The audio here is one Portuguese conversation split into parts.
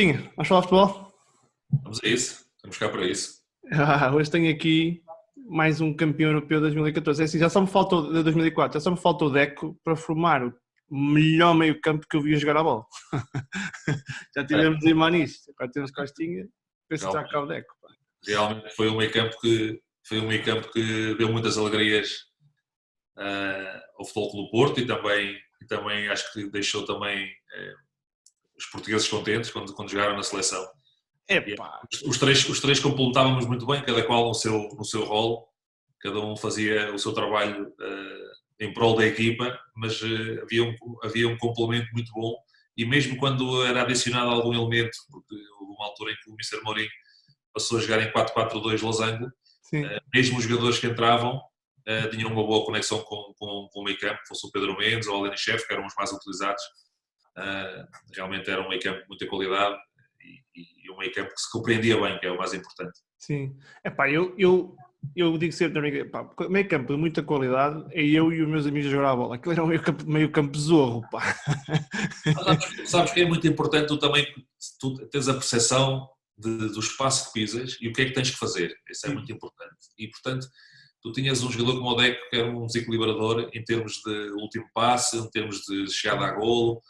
Costinha, vamos falar de futebol? Vamos a isso, estamos cá para isso. Hoje tenho aqui mais um campeão europeu de 2014. É assim, já só me faltou, de 2004, já só me faltou o Deco para formar o melhor meio campo que eu vi a jogar a bola. Já tivemos em Manis, agora temos Costinha, penso que está cá o Deco. Realmente foi um meio campo que deu muitas alegrias ao Futebol Clube do Porto e também acho que deixou também os portugueses contentes quando jogaram na seleção. Epá! Os três completávamos muito bem, cada qual no seu rol, cada um fazia o seu trabalho em prol da equipa, mas havia um complemento muito bom, e mesmo quando era adicionado algum elemento, porque houve uma altura em que o Mr. Mourinho passou a jogar em 4-4-2 losango, mesmo os jogadores que entravam tinham uma boa conexão com o meio campo, fosse o Pedro Mendes ou o Alenichev, que eram os mais utilizados. Realmente era um meio campo de muita qualidade e um meio campo que se compreendia bem, que é o mais importante. Sim, epá, eu digo sempre, pá, meio campo de muita qualidade é eu e os meus amigos a jogar a bola. Aquilo era um meio campo zorro, pá. Sabes que é muito importante tu tens a percepção do espaço que pisas e o que é que tens que fazer. Isso é muito importante. E, portanto, tu tinhas um jogador como o Deco, que era um desequilibrador em termos de último passe, em termos de chegada a golo,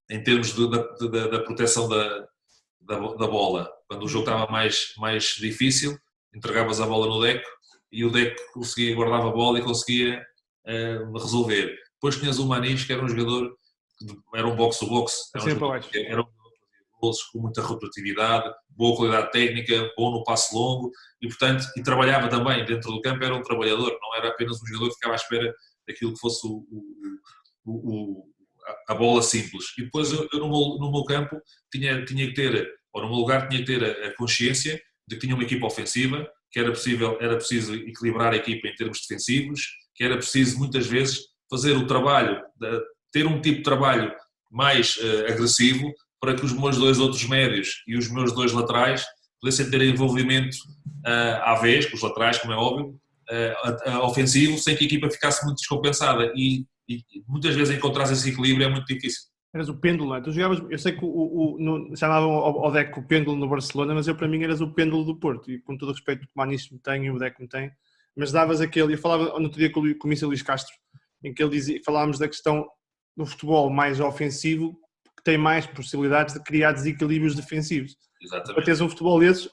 em termos da proteção da bola. Quando o jogo estava mais difícil, entregavas a bola no Deco e o Deco guardava a bola e conseguia resolver. Depois tinhas o Manis, que era um jogador que era um box-to-box, era um jogador com muita rotatividade, boa qualidade técnica, bom no passe longo e, portanto, trabalhava também dentro do campo, era um trabalhador, não era apenas um jogador que ficava à espera daquilo que fosse a bola simples. E depois eu no meu campo tinha que ter, ou no meu lugar tinha que ter a consciência de que tinha uma equipa ofensiva, que era preciso equilibrar a equipa em termos defensivos, que era preciso muitas vezes fazer o trabalho, ter um tipo de trabalho mais agressivo, para que os meus dois outros médios e os meus dois laterais pudessem ter envolvimento à vez, com os laterais, como é óbvio, ofensivo, sem que a equipa ficasse muito descompensada. E muitas vezes encontrar esse equilíbrio é muito difícil. Eras o pêndulo, não é? Tu jogavas, eu sei que chamavam ao Deco o pêndulo no Barcelona, mas eu para mim eras o pêndulo do Porto, e com todo o respeito que o Manis me tem e o Deco me tem, mas davas aquele, eu falava no outro dia com o Mr. Luís Castro, em que ele dizia, falávamos da questão do futebol mais ofensivo, que tem mais possibilidades de criar desequilíbrios defensivos. Exatamente. Para teres um futebol desses,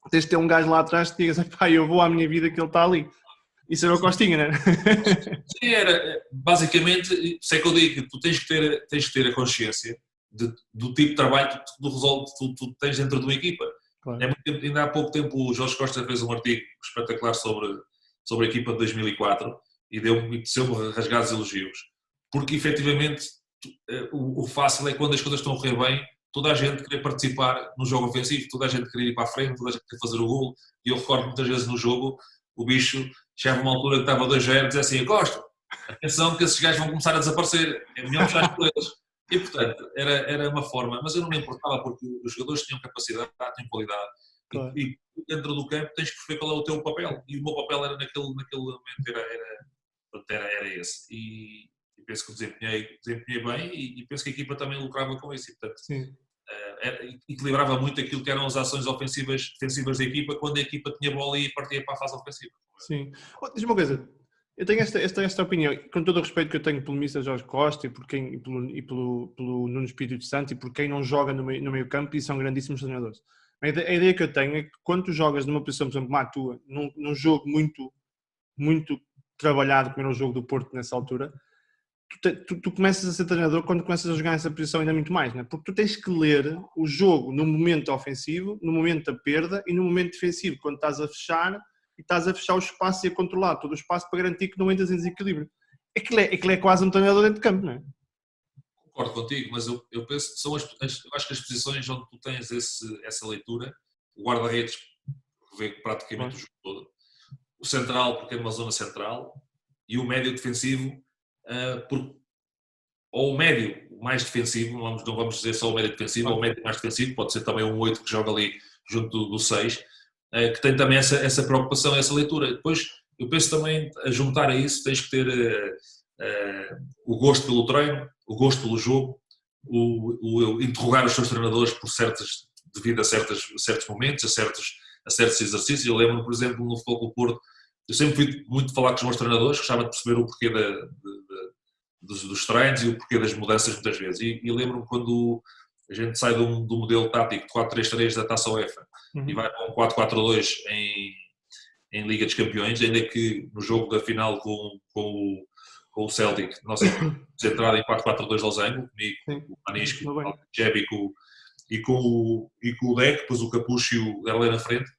tens de ter um gajo lá atrás que digas, pá, eu vou à minha vida que ele está ali. Isso era o Costinha, não é? Sim, era. Basicamente, isso é que eu digo, que tu tens que ter a consciência do tipo de trabalho que tu tens dentro de uma equipa. Claro. Ainda há pouco tempo o Jorge Costa fez um artigo espetacular sobre a equipa de 2004 e deu-me rasgados elogios. Porque, efetivamente, o fácil é quando as coisas estão a correr bem, toda a gente querer participar no jogo ofensivo, toda a gente querer ir para a frente, toda a gente querer fazer o golo. E eu recordo muitas vezes no jogo, o bicho chegava a uma altura que estava 2-0 e dizia assim: Costa, atenção que esses gajos vão começar a desaparecer, é melhor puxar por eles. E, portanto, era uma forma, mas eu não me importava porque os jogadores tinham capacidade, tinham qualidade. Claro. E dentro do campo tens que perceber qual é o teu papel. E o meu papel era naquele momento era esse. E penso que desempenhei bem e penso que a equipa também lucrava com isso. E, portanto, equilibrava muito aquilo que eram as ações defensivas da equipa quando a equipa tinha bola e partia para a fase ofensiva. Sim. Diz-me uma coisa, eu tenho esta opinião, com todo o respeito que eu tenho pelo Mr. Jorge Costa e pelo Nuno Espírito Santo e por quem não joga no meio campo, e são grandíssimos treinadores. A ideia que eu tenho é que quando tu jogas numa posição, por exemplo, como a tua, num jogo muito, muito trabalhado, como era o jogo do Porto nessa altura, tu começas a ser treinador quando começas a jogar nessa posição ainda muito mais, não é? Porque tu tens que ler o jogo no momento ofensivo, no momento da perda e no momento defensivo, quando estás a fechar e estás a fechar o espaço e a controlar todo o espaço para garantir que não entras em desequilíbrio. Aquilo é quase um treinador dentro de campo, não é? Concordo contigo, mas eu penso que eu acho que as posições onde tu tens essa leitura, o guarda-redes vê praticamente o jogo todo, o central porque é numa zona central e o médio defensivo ou o médio mais defensivo, não vamos dizer só o médio defensivo, ou o médio mais defensivo, pode ser também um 8 que joga ali junto do 6, que tem também essa preocupação, essa leitura. Depois, eu penso também, a juntar a isso, tens que ter o gosto pelo treino, o gosto pelo jogo, interrogar os seus treinadores devido a certos momentos, a certos exercícios. Eu lembro-me, por exemplo, no Futebol Clube do Porto, eu sempre fui muito falar com os meus treinadores, gostava de perceber o porquê dos treinos e o porquê das mudanças muitas vezes. E lembro-me quando a gente sai do modelo tático de 4-3-3 da Taça UEFA e vai para um 4-4-2 em Liga dos Campeões, ainda que no jogo da final com o Celtic, nossa entrada em 4-4-2 losango, comigo, com o Manisco, o Jebi e com o Deck, depois o Capucho e o Derlei na frente.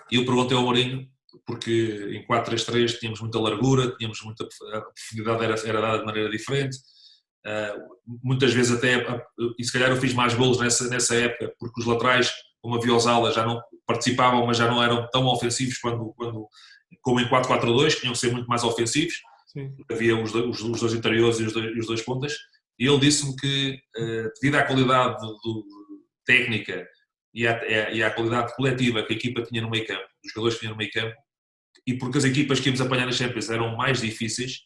E eu perguntei ao Mourinho, porque em 4-3-3 tínhamos muita largura, tínhamos muita a profundidade era dada de maneira diferente. Muitas vezes até, e se calhar eu fiz mais golos nessa época, porque os laterais, como havia os alas, já não participavam, mas já não eram tão ofensivos como em 4-4-2, que tinham que ser muito mais ofensivos. Sim. Havia os dois interiores e os dois pontas, e ele disse-me que, devido à qualidade técnica e à qualidade coletiva que a equipa tinha no meio campo, os jogadores que tinham no meio campo, e porque as equipas que íamos apanhar nas Champions eram mais difíceis,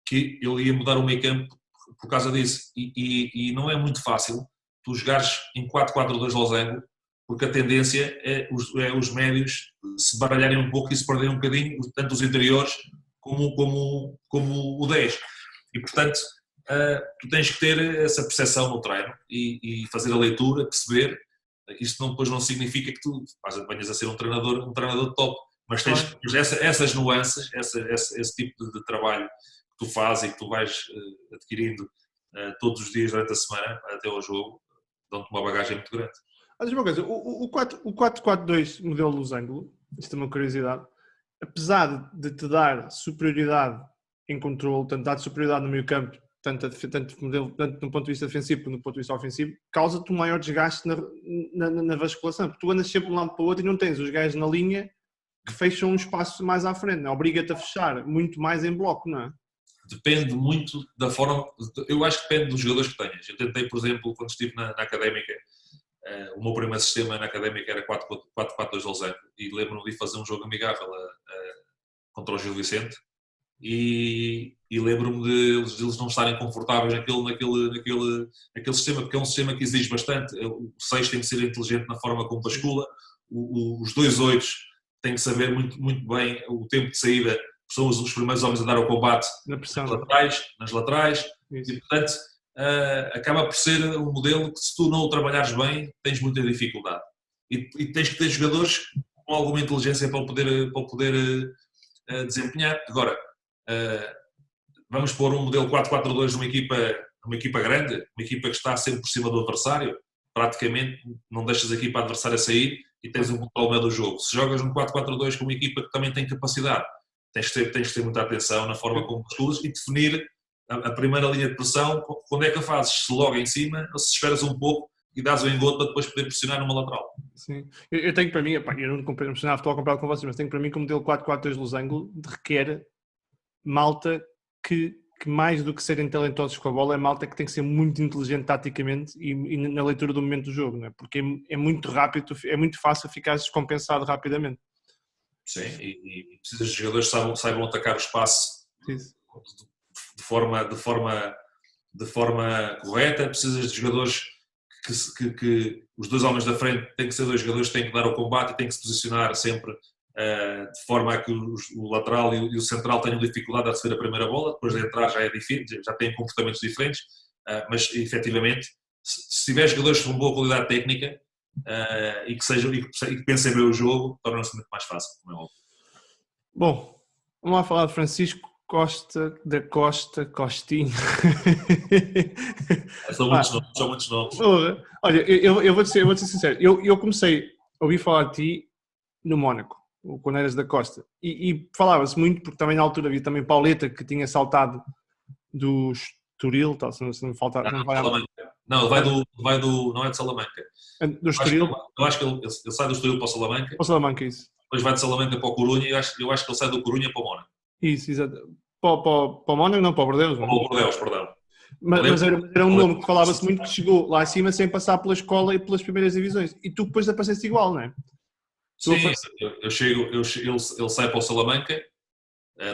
que ele ia mudar o meio campo por causa disso. E não é muito fácil tu jogares em 4-4-2 losango, porque a tendência é os médios se baralharem um pouco e se perderem um bocadinho, tanto os interiores como o 10. E, portanto, tu tens que ter essa percepção no treino e fazer a leitura, perceber. Isto depois não significa que tu venhas a ser um treinador top, mas tens essas nuances, esse tipo de trabalho que tu fazes e que tu vais adquirindo todos os dias durante a semana até ao jogo, dão-te uma bagagem muito grande. Olha uma coisa, o 4-4-2 modelo losango, isto é uma curiosidade, apesar de te dar superioridade em controle, tanto dar superioridade no meio campo, tanto no ponto de vista defensivo como no ponto de vista ofensivo, causa-te um maior desgaste na vasculação, porque tu andas sempre de um lado para o outro e não tens os gajos na linha que fecham um espaço mais à frente, obriga-te a fechar muito mais em bloco, não é? Depende muito da forma, eu acho que depende dos jogadores que tenhas. Eu tentei, por exemplo, quando estive na Académica, o meu primeiro sistema na Académica era 4-4-2 losango, e lembro-me de fazer um jogo amigável contra o Gil Vicente, e lembro-me de eles não estarem confortáveis naquele sistema, porque é um sistema que exige bastante. O 6 tem que ser inteligente na forma como bascula, os 2-8 têm que saber muito, muito bem o tempo de saída, são os primeiros homens a dar o combate nas laterais e, portanto, acaba por ser um modelo que, se tu não o trabalhares bem, tens muita dificuldade. E tens que ter jogadores com alguma inteligência para o poder desempenhar. Agora, vamos pôr um modelo 4-4-2 numa equipa grande, uma equipa que está sempre por cima do adversário, praticamente não deixas a equipa adversária sair e tens um controle do jogo. Se jogas um 4-4-2 com uma equipa que também tem capacidade, tens que ter muita atenção na forma como basculas e definir a primeira linha de pressão, quando é que a fazes, se logo em cima ou se esperas um pouco e dás o engodo para depois poder pressionar numa lateral. Sim, eu tenho para mim, eu não mencionava futebol comparado com vocês, mas tenho para mim que o modelo 4-4-2 losango requer malta que mais do que serem talentosos com a bola, é malta que tem que ser muito inteligente taticamente e na leitura do momento do jogo, não é? Porque é muito rápido, é muito fácil ficar descompensado rapidamente. Sim, e precisas de jogadores que saibam atacar o espaço de forma correta, precisas de jogadores que os dois homens da frente têm que ser dois jogadores que têm que dar o combate e têm que se posicionar sempre de forma a que o lateral e o central tenham dificuldade a receber a primeira bola, depois de entrar já é difícil, já têm comportamentos diferentes, mas efetivamente, se tiver jogadores com boa qualidade técnica e que pensem bem o jogo, torna-se muito mais fácil, como é óbvio. Bom, vamos lá falar de Francisco Costa da Costa Costinho. São muitos nomes. Olha, eu vou ser sincero, eu comecei a ouvir falar de ti no Mónaco, quando eras da Costa, e falava-se muito, porque também na altura havia também Pauleta, que tinha saltado do Estoril, se não falta... Não, não é de Salamanca. Do Estoril? Eu acho que ele sai do Estoril para o Salamanca. Para o Salamanca, isso. Depois vai de Salamanca para o Corunha, e eu acho que ele sai do Corunha para o Mónaco. Isso, exato. Para o Mónaco, não, para o Bordeaux. Para o Bordeaux, perdão. Mas era um nome que falava-se muito, que chegou lá acima sem passar pela escola e pelas primeiras divisões. E tu depois apareceste igual, não é? Sim, ele sai para o Salamanca,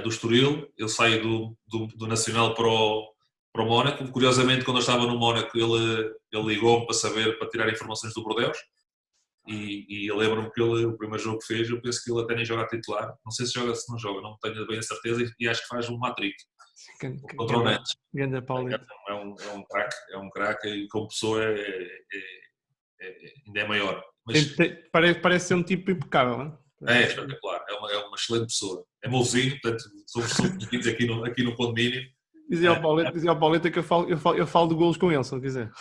do Estoril, ele sai do Nacional para para o Mónaco. Curiosamente, quando eu estava no Mónaco, ele ligou-me para tirar informações do Bordeaux. E eu lembro-me que o primeiro jogo que fez, eu penso que ele até nem joga a titular. Não sei se joga, se não joga, não tenho bem a certeza. E acho que faz um hat-trick contra o Nantes. Grande Paulito. É um craque e como pessoa ainda é maior. Mas... Parece ser um tipo impecável, não é? É espetacular, é uma excelente pessoa. É meu vizinho, portanto, somos vizinhos aqui no condomínio. Dizia ao Paulito que eu falo de golos com ele, se não quiser.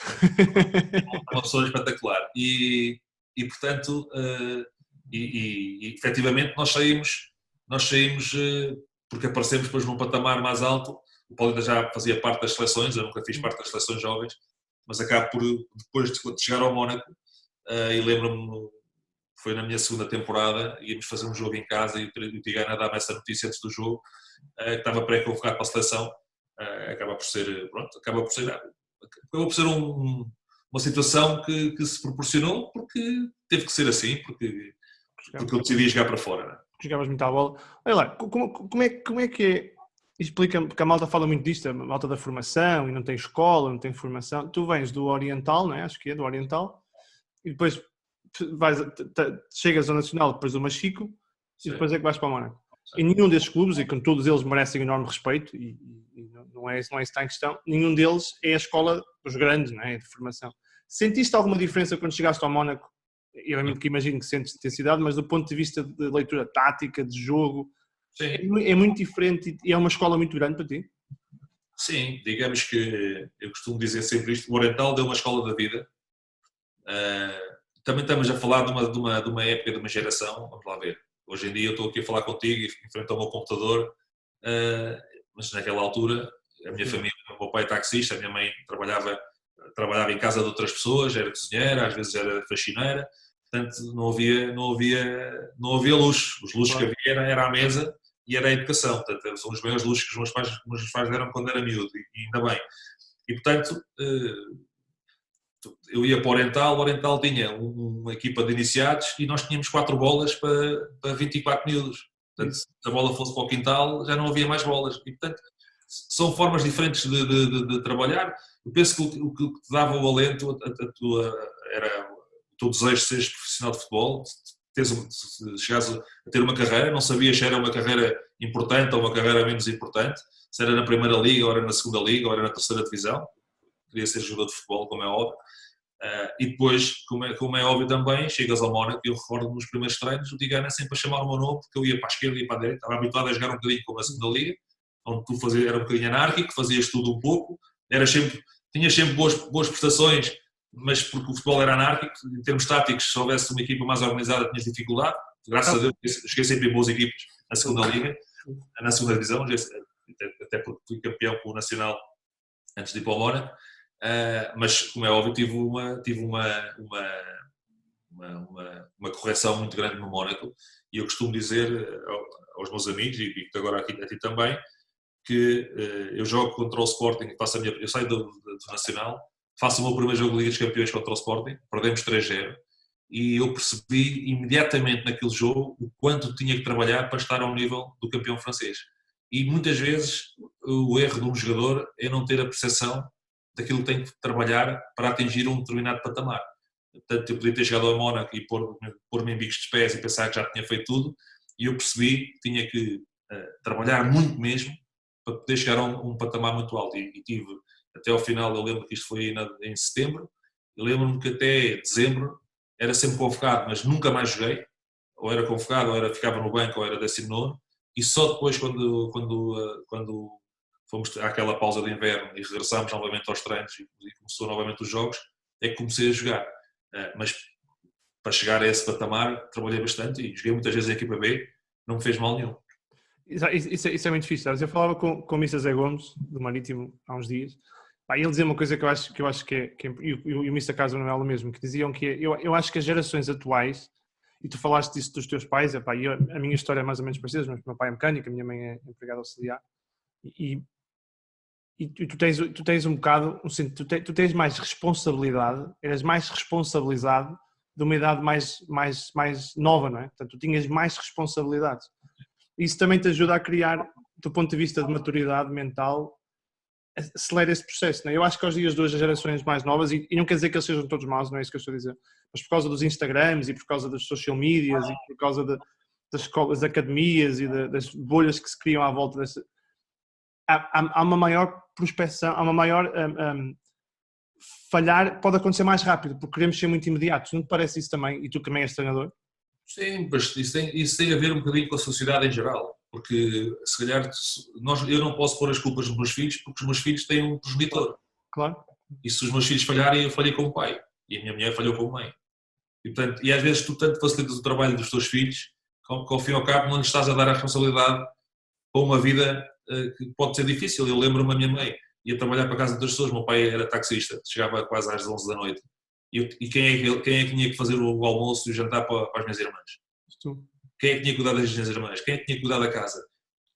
É uma pessoa espetacular. E portanto, efetivamente nós saímos porque aparecemos depois num patamar mais alto. O Paulito já fazia parte das seleções, eu nunca fiz parte das seleções jovens, mas acabo por, depois de chegar ao Mónaco, e lembro-me, foi na minha segunda temporada, íamos fazer um jogo em casa e o Tigana dá-me essa notícia antes do jogo, que estava pré-convocado para a seleção. Acaba por ser uma situação que se proporcionou porque teve que ser assim, porque eu decidi jogar para fora. Não é? Jogavas muito à bola. Olha lá, como é que é? Explica-me, porque a malta fala muito disto, a malta da formação, e não tem escola, não tem formação. Tu vens do Oriental, não é? Acho que é do Oriental, e depois chegas ao Nacional, depois do Machico, e depois é que vais para o Mónaco. E nenhum desses clubes, e com todos eles merecem enorme respeito, e não é isso que está em questão, nenhum deles é a escola dos grandes, não é? De formação. Sentiste alguma diferença quando chegaste ao Mónaco? Eu imagino que sentes intensidade, mas do ponto de vista de leitura tática, de jogo, é muito diferente e é uma escola muito grande para ti? Sim, digamos que eu costumo dizer sempre isto, o Oriental deu uma escola da vida. Também estamos a falar de uma época, de uma geração, vamos lá ver. Hoje em dia eu estou aqui a falar contigo em frente ao meu computador, mas naquela altura a minha família, o meu pai é taxista, a minha mãe trabalhava em casa de outras pessoas, era cozinheira, às vezes era faxineira, portanto não havia luxo. Os luxos que havia era a mesa e era a educação, portanto são os maiores luxos que os meus pais deram quando era miúdo, e ainda bem. E portanto eu ia para o Oriental tinha uma equipa de iniciados e nós tínhamos 4 bolas para 24 miúdos. Portanto, se a bola fosse para o quintal, já não havia mais bolas. E, portanto, são formas diferentes de trabalhar. Eu penso que o que te dava o alento era o teu desejo de seres profissional de futebol, chegares a ter uma carreira, não sabias se era uma carreira importante ou uma carreira menos importante, se era na primeira liga, ou era na segunda liga, ou era na terceira divisão. Queria ser jogador de futebol, como é óbvio. E depois, como é óbvio também, chegas ao Mónaco e eu recordo nos primeiros treinos, o Tigana sempre a chamar o meu nome, porque eu ia para a esquerda e para a direita, estava habituado a jogar um bocadinho como a segunda liga, onde tu era um bocadinho anárquico, fazias tudo um pouco, tinhas sempre boas prestações, mas porque o futebol era anárquico, em termos táticos, se houvesse uma equipa mais organizada tinhas dificuldade, graças a Deus cheguei sempre em boas equipes na segunda liga, na segunda divisão, até porque fui campeão com o Nacional antes de ir para o Mónaco. Mas como é óbvio tive uma correção muito grande no Mónaco e eu costumo dizer aos meus amigos e agora aqui a ti também que eu jogo contra o Sporting, eu saio do Nacional, faço o meu primeiro jogo de Liga dos Campeões contra o Sporting, perdemos 3-0 e eu percebi imediatamente naquele jogo o quanto tinha que trabalhar para estar ao nível do campeão francês. E muitas vezes o erro de um jogador é não ter a percepção daquilo que tem que trabalhar para atingir um determinado patamar. Portanto, eu podia ter chegado ao Mónaco e pôr-me em bicos de pés e pensar que já tinha feito tudo, e eu percebi que tinha que trabalhar muito mesmo para poder chegar a um patamar muito alto. E tive, até ao final, eu lembro que isto foi em setembro, eu lembro-me que até dezembro era sempre convocado, mas nunca mais joguei, ou era convocado, ou ficava no banco, ou era 19º, e só depois quando fomos àquela pausa de inverno e regressámos novamente aos treinos e começou novamente os jogos, é que comecei a jogar. Mas para chegar a esse patamar trabalhei bastante e joguei muitas vezes a equipa B, não me fez mal nenhum. Isso é muito difícil, sabes? Eu falava com o Mr. Zé Gomes, do Marítimo, há uns dias, e ele dizia uma coisa que eu acho que é e o Mr. Carlos Manuel mesmo, que diziam que eu acho que as gerações atuais, e tu falaste disso dos teus pais, a minha história é mais ou menos parecida, mas o meu pai é mecânico, a minha mãe é empregada auxiliar, e tu tens um bocado, tu tens mais responsabilidade, eras mais responsabilizado de uma idade mais nova, não é? Portanto, tu tinhas mais responsabilidades. Isso também te ajuda a criar, do ponto de vista de maturidade mental, acelera esse processo, né? Eu acho que aos dias de hoje as gerações mais novas, e não quer dizer que eles sejam todos maus, não é isso que eu estou a dizer, mas por causa dos Instagrams e por causa das social medias e por causa das escolas, das academias e das bolhas que se criam à volta dessa, há uma maior prospecção, há uma maior falhar pode acontecer mais rápido, porque queremos ser muito imediatos, não te parece isso também? E tu também és treinador? Sim, mas isso tem a ver um bocadinho com a sociedade em geral, porque se calhar eu não posso pôr as culpas nos meus filhos, porque os meus filhos têm um progenitor. Claro. E se os meus filhos falharem, eu falhei como pai, e a minha mulher falhou como mãe. E, portanto, às vezes tu tanto facilitas o trabalho dos teus filhos, que ao fim e ao cabo não lhes estás a dar a responsabilidade para uma vida que pode ser difícil. Eu lembro-me, a minha mãe ia trabalhar para a casa de outras pessoas, meu pai era taxista, chegava quase às 11 da noite. E quem é que tinha que fazer o almoço e o jantar para as minhas irmãs? Tu. Quem é que tinha que cuidar das minhas irmãs? Quem é que tinha que cuidar da casa?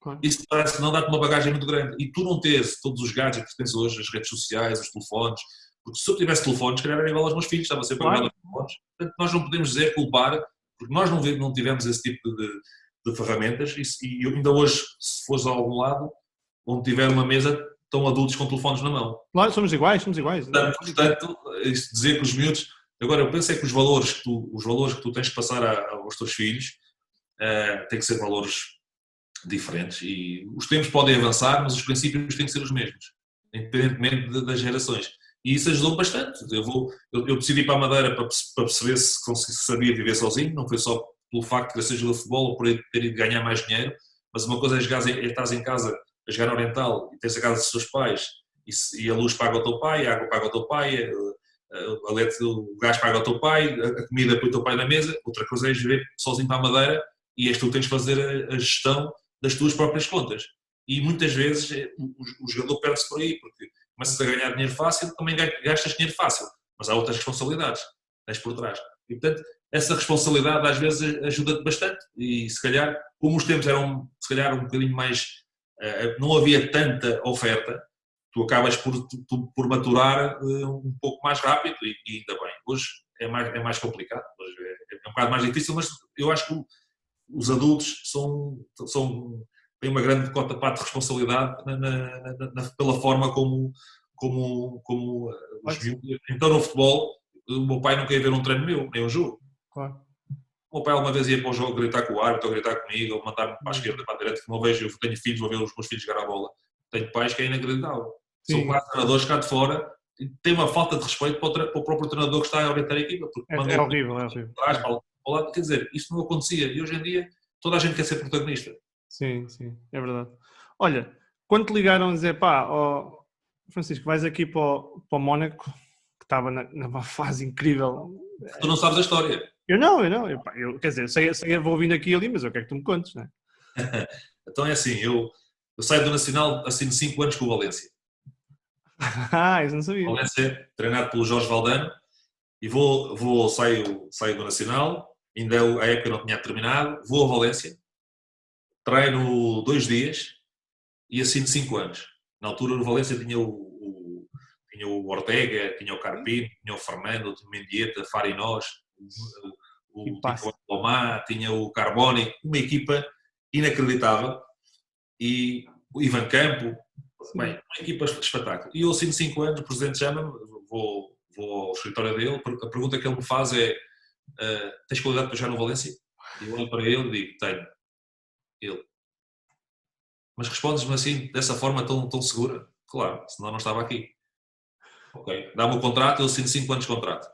Claro. Isso parece que não dá-te uma bagagem muito grande. E tu não tens todos os gadgets que tens hoje, as redes sociais, os telefones, porque se eu tivesse telefones, se calhar era igual aos meus filhos, estava sempre a pegar os telefones. Portanto, nós não podemos dizer culpar, porque nós não tivemos esse tipo de ferramentas, e ainda hoje, se fores a algum lado, onde tiver uma mesa, estão adultos com telefones na mão. Claro, somos iguais. Portanto, isso dizer que os miúdos... Agora, eu penso é que os valores que tu tens que passar aos teus filhos têm que ser valores diferentes, e os tempos podem avançar, mas os princípios têm que ser os mesmos, independentemente das gerações. E isso ajudou bastante. Eu decidi ir para a Madeira para perceber se sabia viver sozinho, não foi só pelo facto de querer ser jogador de futebol ou por ter ido ganhar mais dinheiro, mas uma coisa é estás em casa a jogar no Oriental e tens a casa dos teus pais e a luz paga o teu pai, a água paga o teu pai, o gás paga o teu pai, a comida põe o teu pai na mesa. Outra coisa é viver sozinho para a Madeira e és tu que tens de fazer a gestão das tuas próprias contas. E muitas vezes o jogador perde-se por aí, porque começas a ganhar dinheiro fácil, também gastas dinheiro fácil, mas há outras responsabilidades que tens por trás. E, portanto, essa responsabilidade às vezes ajuda-te bastante, e se calhar, como os tempos eram se calhar um bocadinho mais, não havia tanta oferta, tu acabas por maturar um pouco mais rápido, e ainda bem. Hoje é mais complicado, hoje é um bocado mais difícil, mas eu acho que os adultos têm uma grande cota de responsabilidade pela forma como os miúdos. Então, no futebol, o meu pai nunca ia ver um treino meu, nem um jogo. Claro. O meu pai alguma vez ia para o jogo gritar com o árbitro, ou gritar comigo, ou mandar-me para a esquerda, para a direita, que eu tenho filhos, vou ver os meus filhos jogar a bola. Tenho pais que é inacreditável. São 4 treinadores cá de fora, e tem uma falta de respeito para o próprio treinador que está a orientar a equipa. É horrível. Para o lado, quer dizer, isto não acontecia, e hoje em dia toda a gente quer ser protagonista. Sim, é verdade. Olha, quando te ligaram a dizer, Francisco, vais aqui para o Mónaco, que estava numa fase incrível. Tu não sabes a história. Eu não. Quer dizer, sei, vou ouvindo aqui e ali, mas eu quero que tu me contes, não é? Então é assim, eu saio do Nacional, assino 5 anos com o Valência. Isso não sabia. Valência, treinado pelo Jorge Valdano, e saio do Nacional, ainda a época não tinha terminado, vou a Valência, treino 2 dias e assino 5 anos. Na altura no Valência tinha o Ortega, tinha o Carpino, tinha o Fernando, tinha o Mendieta, Farinós, o Lomá, tinha o Carboni, uma equipa inacreditável, e o Ivan Campo, bem, uma equipa de espetáculo. E eu assino 5 anos, o presidente chama-me, vou ao escritório dele, a pergunta que ele me faz é: tens qualidade para jogar no Valência? E eu olho para ele e digo: tenho. Ele: mas respondes-me assim, dessa forma tão segura? Claro, senão não estava aqui. Ok, dá-me o contrato, eu assino 5 anos de contrato.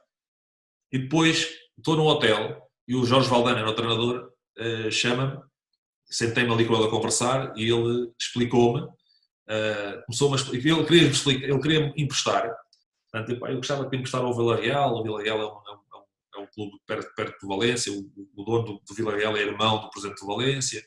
E depois estou no hotel e o Jorge Valdano era o treinador, chama-me, sentei-me ali com ele a conversar e ele explicou-me, ele queria-me emprestar. Portanto, eu gostava de emprestar ao Villarreal. O Villarreal é um clube perto do Valência, o dono do Villarreal é irmão do presidente do Valência,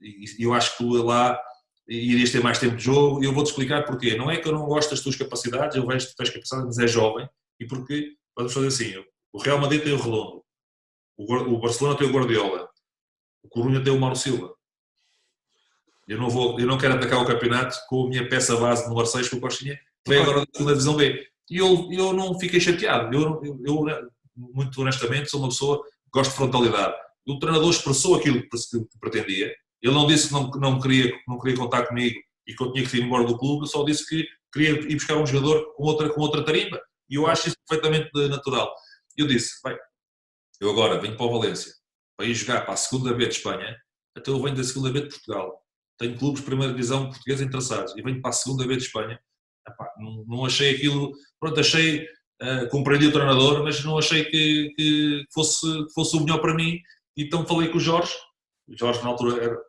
e eu acho que tu lá irias ter mais tempo de jogo, e eu vou-te explicar porquê. Não é que eu não gosto das tuas capacidades, eu vejo que tu tens capacidade, mas é jovem, e porque, vamos fazer assim, o Real Madrid tem o Redondo, o Barcelona tem o Guardiola, o Corunha tem o Mauro Silva. Eu não quero atacar o campeonato com a minha peça base no Arceis, que o Costinha veio agora da segunda divisão B. E eu não fiquei chateado. Eu, muito honestamente, sou uma pessoa que gosto de frontalidade. O treinador expressou aquilo que pretendia. Ele não disse que não queria contar comigo, e que eu tinha que ir embora do clube, eu só disse que queria ir buscar um jogador com outra tarimba. E eu acho isso perfeitamente natural. Eu disse, bem, eu agora venho para o Valência, para ir jogar para a segunda B de Espanha, até eu venho da segunda B de Portugal. Tenho clubes de primeira divisão portuguesa interessados e venho para a segunda B de Espanha. Epá, não achei aquilo, pronto, achei, compreendi o treinador, mas não achei que fosse o melhor para mim. Então falei com o Jorge na altura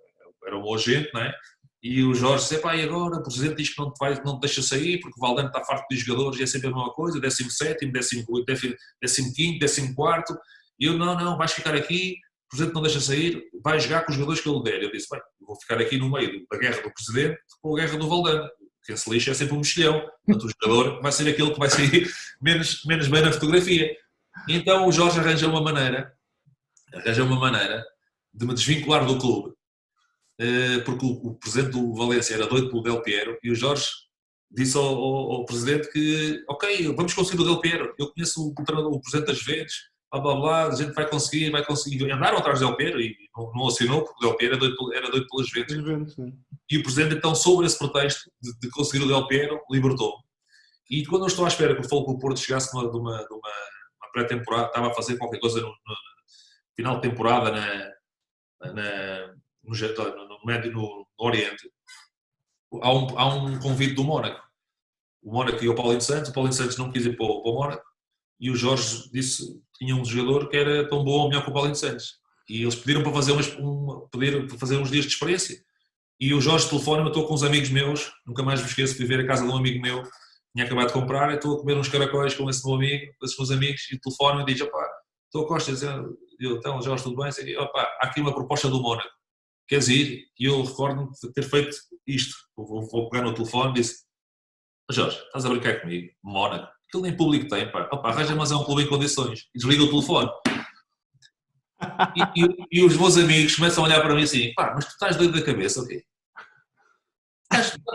era um bom agente, não é? E o Jorge disse, epá, e agora? O presidente diz que não te deixa sair porque o Valdano está farto de jogadores e é sempre a mesma coisa, 17º, 15º, 14º. E eu, não, vais ficar aqui, o presidente não deixa sair, vai jogar com os jogadores que ele der. Eu disse, bem, eu vou ficar aqui no meio da guerra do presidente com a guerra do Valdano. Quem se lixa é sempre um mexilhão. Portanto, o jogador vai ser aquele que vai sair menos bem na fotografia. E então o Jorge arranja uma maneira de me desvincular do clube. Porque o presidente do Valência era doido pelo Del Piero e o Jorge disse ao presidente que, ok, vamos conseguir o Del Piero. Eu conheço o presidente das Juventus, blá blá blá, a gente vai conseguir. Andaram atrás do Del Piero e não assinou porque o Del Piero era doido pelas Juventus. E o presidente, então, sobre esse pretexto de conseguir o Del Piero, libertou-me. E quando eu estou à espera que o Futebol do Porto chegasse de uma pré-temporada, estava a fazer qualquer coisa no final de temporada no Oriente, há um convite do Mónaco. O Mónaco e o Paulinho Santos não quis ir para o Mónaco e o Jorge disse que tinha um jogador que era tão bom ou melhor que o Paulinho Santos. E eles pediram para fazer uns dias de experiência. E o Jorge telefona-me, eu estou com uns amigos meus, nunca mais me esqueço de viver a casa de um amigo meu, tinha acabado de comprar, eu estou a comer uns caracóis com esse meu amigo, esses meus amigos, e telefona-me e diz, opá, estou a Costa, então Jorge, tudo bem? E, opá, há aqui uma proposta do Mónaco, queres ir? E eu recordo-me de ter feito isto, vou pegar no telefone e disse, Jorge, estás a brincar comigo? Mónaco? Aquilo nem público tem, pá, opá, arranja, mas é um clube em condições, e desliga o telefone. E os meus amigos começam a olhar para mim assim, pá, mas tu estás doido da cabeça, ok?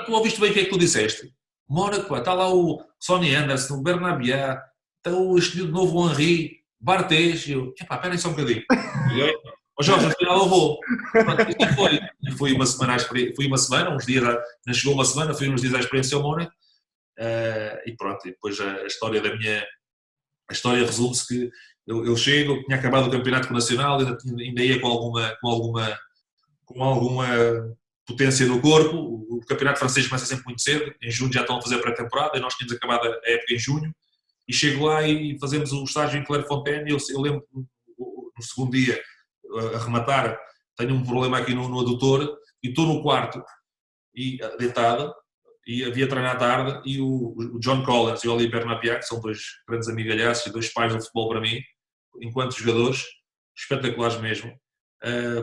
Tu ouviste bem o que é que tu disseste? Mónaco, pá, está lá o Sonny Anderson, o Bernabiá, está o escolhido novo o Henri, Barthez, e eu, epá, espera aí só um bocadinho. E eu, Jorge, afinal eu vou. Pronto, e foi. E fui uma semana, uns dias, não chegou uma semana, fui uns dias à experiência ao Mónaco, e pronto, e depois a história resume-se que eu chego, tinha acabado o campeonato nacional, ainda ia com alguma potência no corpo. O campeonato francês começa sempre muito cedo, em junho já estão a fazer a pré-temporada, e nós tínhamos acabado a época em junho, e chego lá e fazemos o estágio em Clairefontaine, e eu lembro no segundo dia, a rematar, tenho um problema aqui no adutor, e estou no quarto, e deitado, e havia treino à tarde, e o John Collins e o Oliver Napier, que são dois grandes amigalhaços e dois pais do futebol para mim, enquanto jogadores, espetaculares mesmo,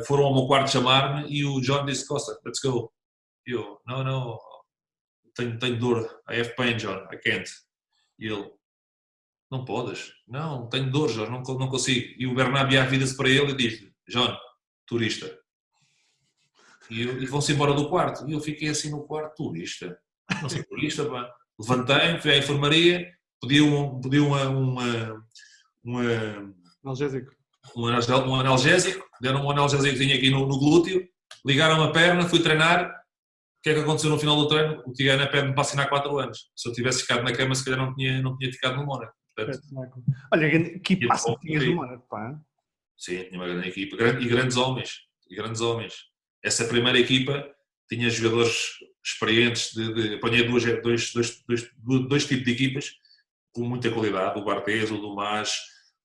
foram ao meu quarto chamar-me e o John disse, Costa, let's go. E eu, não, tenho dor, I have pain, John, I can't. E ele, não podes? Não, tenho dor, John, não consigo. E o Bernabiá vira-se para ele e diz-lhe, John, turista. E vão-se embora do quarto. E eu fiquei assim no quarto, turista. Não sei, turista, pá. Levantei-me, fui à enfermaria, pedi um Analgésico. analgésico, deram um analgésicozinho aqui no glúteo, ligaram a perna, fui treinar. O que é que aconteceu no final do treino? O Tigana pede-me para assinar 4 anos. Se eu tivesse ficado na cama, se calhar não tinha ficado no Mónaco. Olha, que passo que tinhas no Mónaco, pá. Sim, tinha uma grande equipa e grandes homens. Essa primeira equipa tinha jogadores experientes, apanhei dois tipos de equipas com muita qualidade, o Barthez, o Dumas,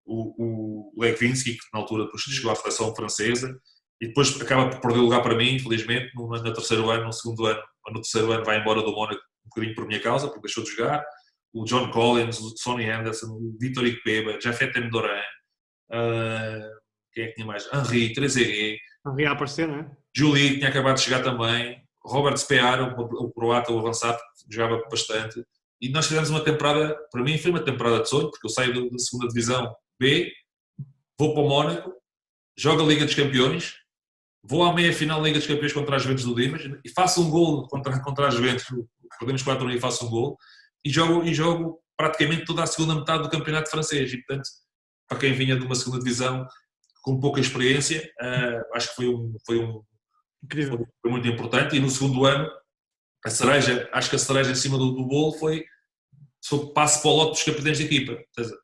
o Levinsky, que na altura depois chegou à seleção francesa, e depois acaba por perder lugar para mim, infelizmente, no terceiro ano, no segundo ano, ou no terceiro ano vai embora do Mónaco um bocadinho por minha causa, porque deixou de jogar. O John Collins, o Sonny Anderson, o Vitor Ikpeba, Jafet Mdoran, quem é que tinha mais? Henri, Trezeguet. Henri a aparecer, não é? Juli, que tinha acabado de chegar também. Robert Spear, o croata, o avançado, que jogava bastante. E nós fizemos uma temporada, para mim foi uma temporada de sonho, porque eu saio da segunda divisão B, vou para o Mónaco, jogo a Liga dos Campeões, vou à meia-final da Liga dos Campeões contra as Juventus do Dimas e faço um gol contra as Juventus, perdemos 4-1 e faço um gol, e jogo praticamente toda a segunda metade do campeonato francês. E, portanto, para quem vinha de uma segunda divisão com pouca experiência, acho que foi muito importante. E no segundo ano a cereja, acho que a cereja em cima do bolo foi passe para o lote dos capitães de equipa.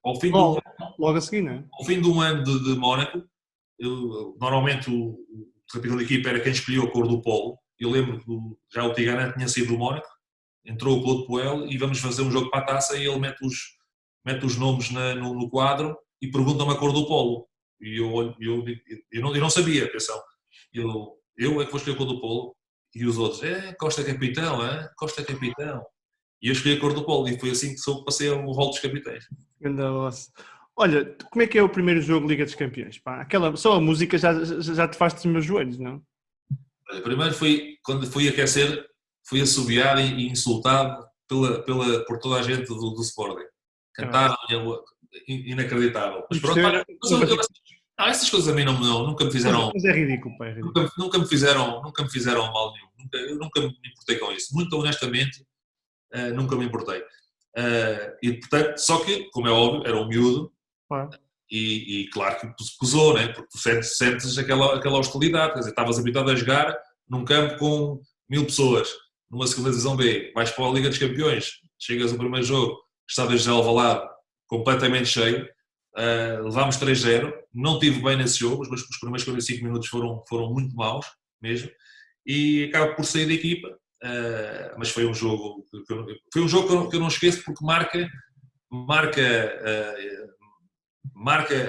Ao fim de logo a seguir, não é? Ao fim de um ano de Mónaco, normalmente o capitão de equipa era quem escolheu a cor do polo. Eu lembro que já o Tigana tinha saído do Mónaco, entrou o Claude Puel e vamos fazer um jogo para a taça e ele mete os nomes no quadro e pergunta-me a cor do polo. E eu não sabia, atenção. Eu é que vou escolher a cor do polo. E os outros, Costa Capitão, Costa Capitão. E eu escolhi a cor do polo e foi assim que passei o rol dos capitães. Olha, como é que é o primeiro jogo de Liga dos Campeões? Pá, só a música já te faz dos meus joelhos, não? Olha, primeiro quando fui aquecer, fui assobiado e insultado por toda a gente do Sporting. Cantaram, inacreditável. Mas pronto, essas coisas a mim nunca me fizeram. Mas é ridículo, pá, é ridículo. Nunca me fizeram mal nenhum. Eu nunca me importei com isso. Muito honestamente, nunca me importei. E portanto, só que, como é óbvio, era um miúdo. E claro que pesou, né? Porque tu sentes aquela hostilidade. Quer dizer, estavas habituado a jogar num campo com 1000 pessoas, numa segunda divisão B, vais para a Liga dos Campeões, chegas ao primeiro jogo, estádio de Alvalade completamente cheio, levámos 3-0, não tive bem nesses jogos, mas os primeiros 45 minutos foram muito maus mesmo, e acabo por sair da equipa, mas foi um jogo que eu não esqueço porque marca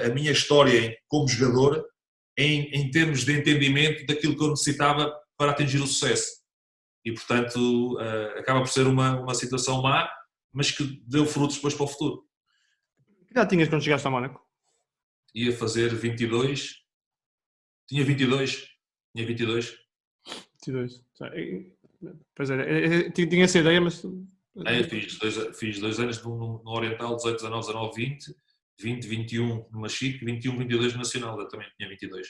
a minha história como jogador em termos de entendimento daquilo que eu necessitava para atingir o sucesso. E, portanto, acaba por ser uma situação má, mas que deu frutos depois para o futuro. Que idade tinhas quando chegaste ao Mónaco? Ia fazer 22. Tinha 22. 22. Pois é, tinha essa ideia, mas... Fiz 2 anos no Oriental, 18, 19, 19, 20... 20, 21 no Machique, 21, 22 no Nacional, eu também tinha 22.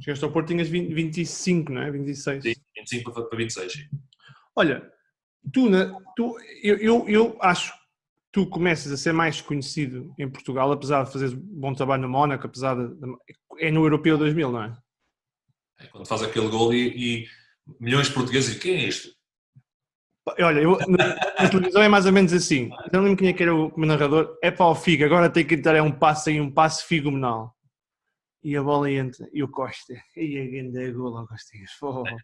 Chegaste ao Porto, tinhas 25, não é? 26. Sim, 25 para 26, sim. Olha, eu acho que tu começas a ser mais conhecido em Portugal, apesar de fazeres bom trabalho no Mónaco, é no Europeu 2000, não é? Quando faz aquele gol e milhões de portugueses, quem é este? Olha, na televisão é mais ou menos assim. Eu não lembro quem é que era o narrador. É para o Figo, agora tem que entrar um passe figomenal. E a bola entra. E o Costa. E a grande gol ao Costinhas.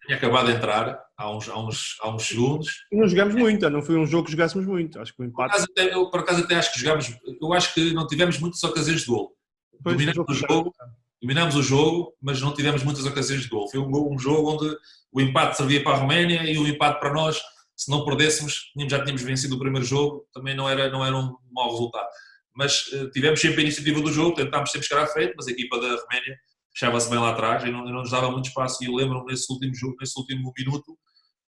Tinha acabado de entrar há uns segundos. E não jogámos muito, não foi um jogo que jogássemos muito. Acho que o empate... Por acaso até acho que jogámos... Eu acho que não tivemos muitas ocasiões de gol. Dominámos o jogo, mas não tivemos muitas ocasiões de gol. Foi um jogo onde o empate servia para a Roménia e o empate para nós... Se não perdêssemos, já tínhamos vencido o primeiro jogo, também não era um mau resultado. Mas tivemos sempre a iniciativa do jogo, tentámos sempre chegar à frente, mas a equipa da Roménia fechava-se bem lá atrás e não nos dava muito espaço. E eu lembro-me nesse último minuto,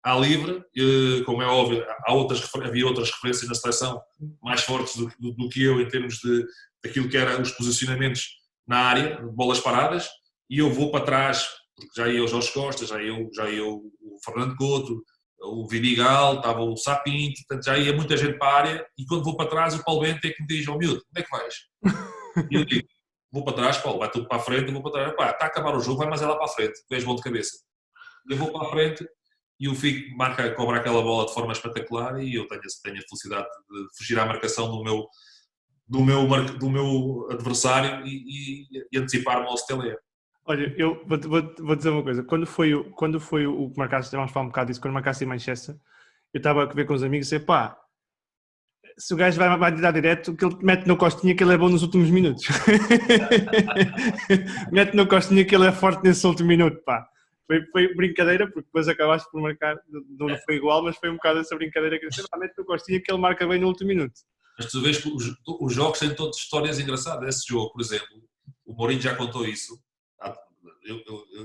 à livre, como é óbvio, havia outras referências na seleção mais fortes do que eu em termos daquilo que eram os posicionamentos na área, bolas paradas, e eu vou para trás, porque já ia o Jorge Costa, já ia o Fernando Couto, o Vidigal, estava o Sapinto, portanto já ia muita gente para a área e quando vou para trás o Paulo Bento é que me diz, miúdo, onde é que vais? E eu digo, vou para trás, Paulo, vai tudo para a frente, eu vou para trás, pá, está a acabar o jogo, vai mais é lá para a frente, tu és bom de cabeça. Eu vou para a frente e o Figo cobra aquela bola de forma espetacular e eu tenho a felicidade de fugir à marcação do meu adversário e antecipar-me ao Steleia. Olha, eu vou dizer uma coisa. Quando foi o que marcaste, vamos falar um bocado disso, quando marcaste em Manchester, eu estava a ver com os amigos e disse, pá, se o gajo vai dar direto, que ele mete no Costinha que ele é bom nos últimos minutos. Mete no Costinha que ele é forte nesse último minuto, pá. Foi brincadeira, porque depois acabaste por marcar, não foi igual, mas foi um bocado essa brincadeira que eu disse, pá, mete no Costinha que ele marca bem no último minuto. Mas tu vês que os jogos têm todas histórias engraçadas. Esse jogo, por exemplo, o Mourinho já contou isso.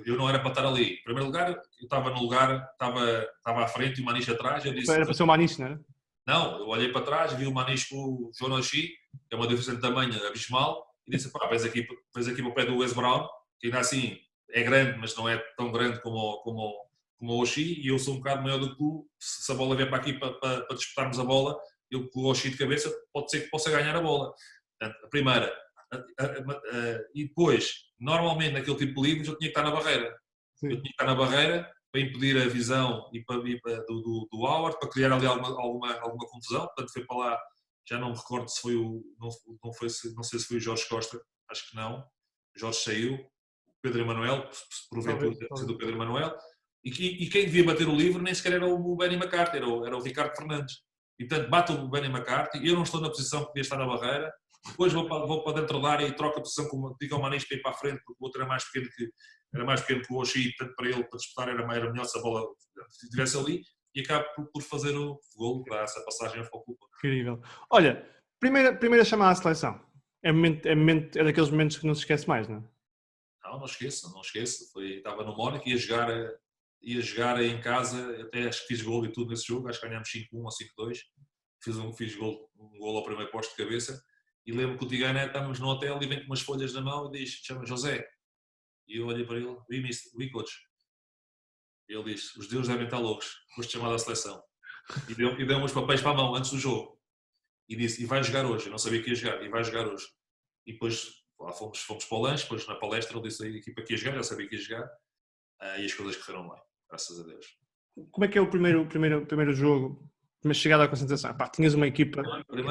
Eu não era para estar ali. Em primeiro lugar, eu estava no lugar, estava à frente e o Maniche atrás. Eu disse, era para ser o Maniche, não era? Não, eu olhei para trás, vi o Maniche com o João Oshie, que é uma diferença de tamanho abismal, e disse, pá, vens aqui para o pé do Wes Brown, que ainda assim é grande, mas não é tão grande como o Oshie, e eu sou um bocado maior do que tu. Se a bola vier para aqui para disputarmos a bola, eu com o Oshie de cabeça, pode ser que possa ganhar a bola. Portanto, a primeira. E depois, normalmente naquele tipo de livros eu tinha que estar na barreira. Sim. Eu tinha que estar na barreira para impedir a visão do Howard, para criar ali alguma confusão. Portanto, foi para lá, já não me recordo se foi não sei se foi o Jorge Costa, acho que não. O Jorge saiu, o Pedro Emanuel, porventura deve ser do Pedro Emanuel, e quem devia bater o livro nem sequer era o Benny McCarthy, era o Ricardo Fernandes. E portanto, bate o Benny McCarthy, eu não estou na posição que devia estar na barreira, depois vou para dentro da área e troco a posição, digo ao Manis para ir para a frente, porque o outro era mais pequeno que o Oxi, e portanto para ele, para disputar, era melhor se a bola estivesse ali, e acaba por fazer o golo, para essa passagem ao Foco. Incrível. Olha, primeira chamada à seleção. É daqueles momentos que não se esquece mais, não é? Não esqueço. Estava no Mónaco, ia jogar em casa, até acho que fiz golo e tudo nesse jogo, acho que ganhámos 5-1 ou 5-2. Fiz um golo ao primeiro posto de cabeça. E lembro que o Tigana, estávamos no hotel e vem com umas folhas na mão e diz, chama José. E eu olhei para ele, we coach. E ele diz, os deuses devem estar loucos, foste chamado à seleção. E deu uns papéis para a mão antes do jogo. E disse, e vai jogar hoje. Eu não sabia que ia jogar, e vai jogar hoje. E depois lá fomos para o lanche, depois na palestra ele disse a equipa que ia jogar, já sabia que ia jogar. E as coisas correram bem, graças a Deus. Como é que é o primeiro jogo? Mas chegada à concentração, pá, tinhas uma equipa,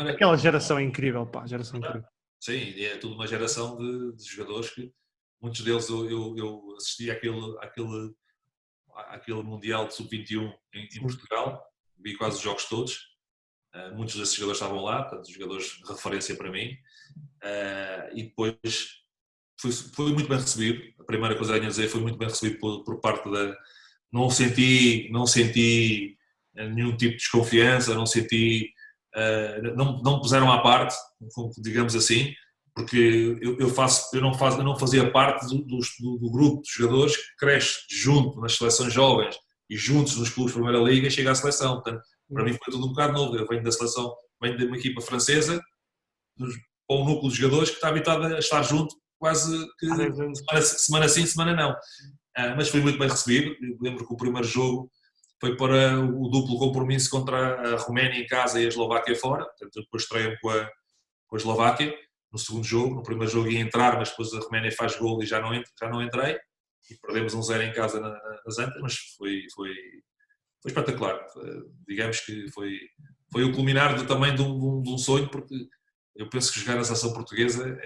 aquela geração é incrível, pá, geração incrível. Sim, é tudo uma geração de jogadores que, muitos deles eu assisti àquele Mundial de Sub-21 em Portugal, vi quase os jogos todos, muitos desses jogadores estavam lá, portanto, jogadores de referência para mim, e depois foi muito bem recebido, a primeira coisa que eu ia dizer, foi muito bem recebido por parte da... Não senti nenhum tipo de desconfiança, não senti, não me puseram à parte, digamos assim, porque eu não fazia parte do grupo de jogadores que cresce junto nas seleções jovens e juntos nos clubes de Primeira Liga e chega à seleção. Portanto, para mim foi tudo um bocado novo. Eu venho da seleção, venho de uma equipa francesa, para um núcleo de jogadores que está habituado a estar junto quase que semana sim, semana não. Mas foi muito bem recebido. Eu lembro que o primeiro jogo foi para o duplo compromisso contra a Roménia em casa e a Eslováquia fora. Portanto, depois estreio com a Eslováquia. No segundo jogo, no primeiro jogo ia entrar, mas depois a Roménia faz gol e já não entrei. E perdemos 1-0 em casa nas Antas, mas foi espetacular. Digamos que foi o culminar também de um sonho, porque eu penso que jogar na seleção portuguesa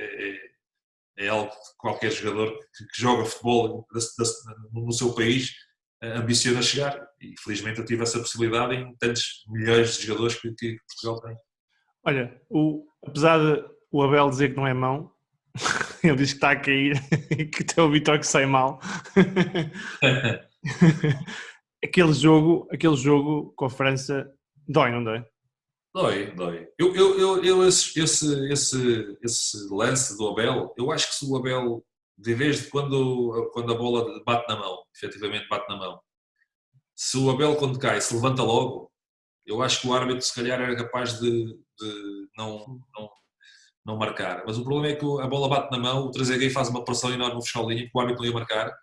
é algo que qualquer jogador que joga futebol no seu país ambiciona chegar. E felizmente eu tive essa possibilidade em tantos milhões de jogadores que Portugal tem. Olha, apesar de o Abel dizer que não é mão, ele diz que está a cair e que tem o Vitor que sai mal. aquele jogo com a França dói, não dói? Dói. Esse lance do Abel, eu acho que se o Abel, de vez de quando a bola bate na mão, efetivamente bate na mão, se o Abel quando cai se levanta logo, eu acho que o árbitro se calhar era capaz de não marcar. Mas o problema é que a bola bate na mão, o Trezeguet faz uma pressão enorme no fiscal de linha, que o árbitro não ia marcar,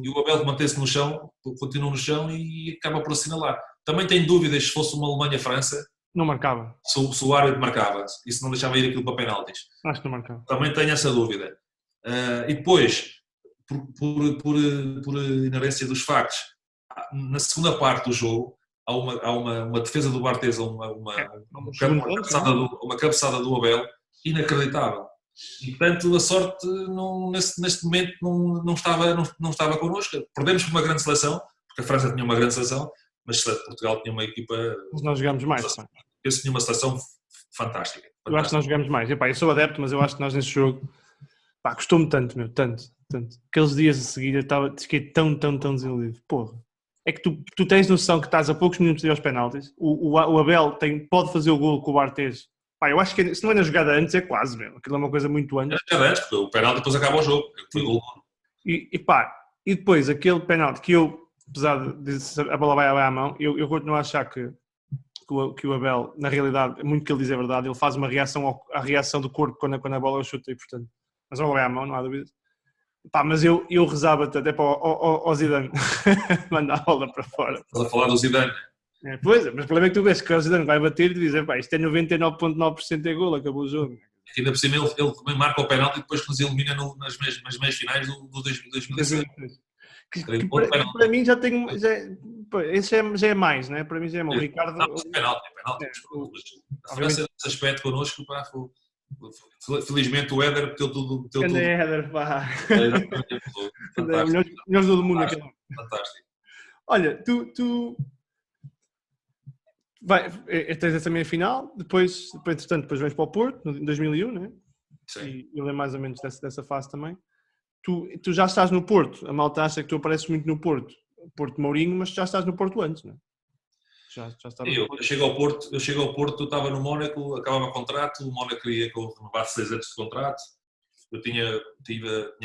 e o Abel mantém-se no chão, continua no chão e acaba por assinalar. Também tenho dúvidas se fosse uma Alemanha-França, não marcava. Se o árbitro marcava, e se não deixava ir aquilo para penaltis. Acho que não marcava. Também tenho essa dúvida. E depois, por inerência dos factos, na segunda parte do jogo, há uma defesa do Barthez, uma cabeçada do Abel, inacreditável. E, portanto, a sorte neste momento não estava connosco. Perdemos com uma grande seleção, porque a França tinha uma grande seleção, mas Portugal tinha uma equipa... Mas nós jogámos mais. Eu tinha uma seleção fantástica. Eu acho que nós jogámos mais. Eu sou adepto, mas eu acho que nós nesse jogo... Gostou-me tanto, tanto. Aqueles dias a seguir eu fiquei tão desiludido. Porra. É que tu tens noção que estás a poucos minutos de ir aos penaltis. O Abel pode fazer o golo com o Barthez. Eu acho que se não é na jogada antes, é quase, meu. Aquilo é uma coisa muito antes. É antes, porque o penalti depois acaba o jogo. Foi golo. E depois aquele penalti que eu, apesar de a bola vai à mão, eu continuo a achar que o Abel, na realidade, muito que ele diz é verdade, ele faz uma reação à reação do corpo quando a bola chuta e, portanto, mas a bola vai à mão, não há dúvida. Mas eu rezava até para o Zidane mandar a bola para fora. Estás a falar do Zidane? Pois é, mas o problema é que tu vês que o Zidane vai bater e dizer, isto é 99,9% de golo, acabou o jogo. Ainda por cima ele também marca o penalti e depois nos elimina nas meias finais do 2016. para mim já tem. Esse já é mais, né? Para mim já é mais. O Ricardo. Não, é penalti. A França, nesse aspecto, connosco, pá, felizmente o Éder meteu tudo. Grande Éder, pá. Fantástico. Melhores do mundo naquele. Fantástico. Olha, tu tens essa meia final, depois entretanto, depois vens para o Porto, em 2001, né? Sim. E eu lembro mais ou menos dessa fase também. Tu já estás no Porto, a malta acha que tu apareces muito no Porto Mourinho, mas já estás no Porto antes, não é? Já Eu chego ao Porto, eu estava no Mónaco, acabava o contrato, o Mónaco queria que eu renovasse 6 anos de contrato, eu tinha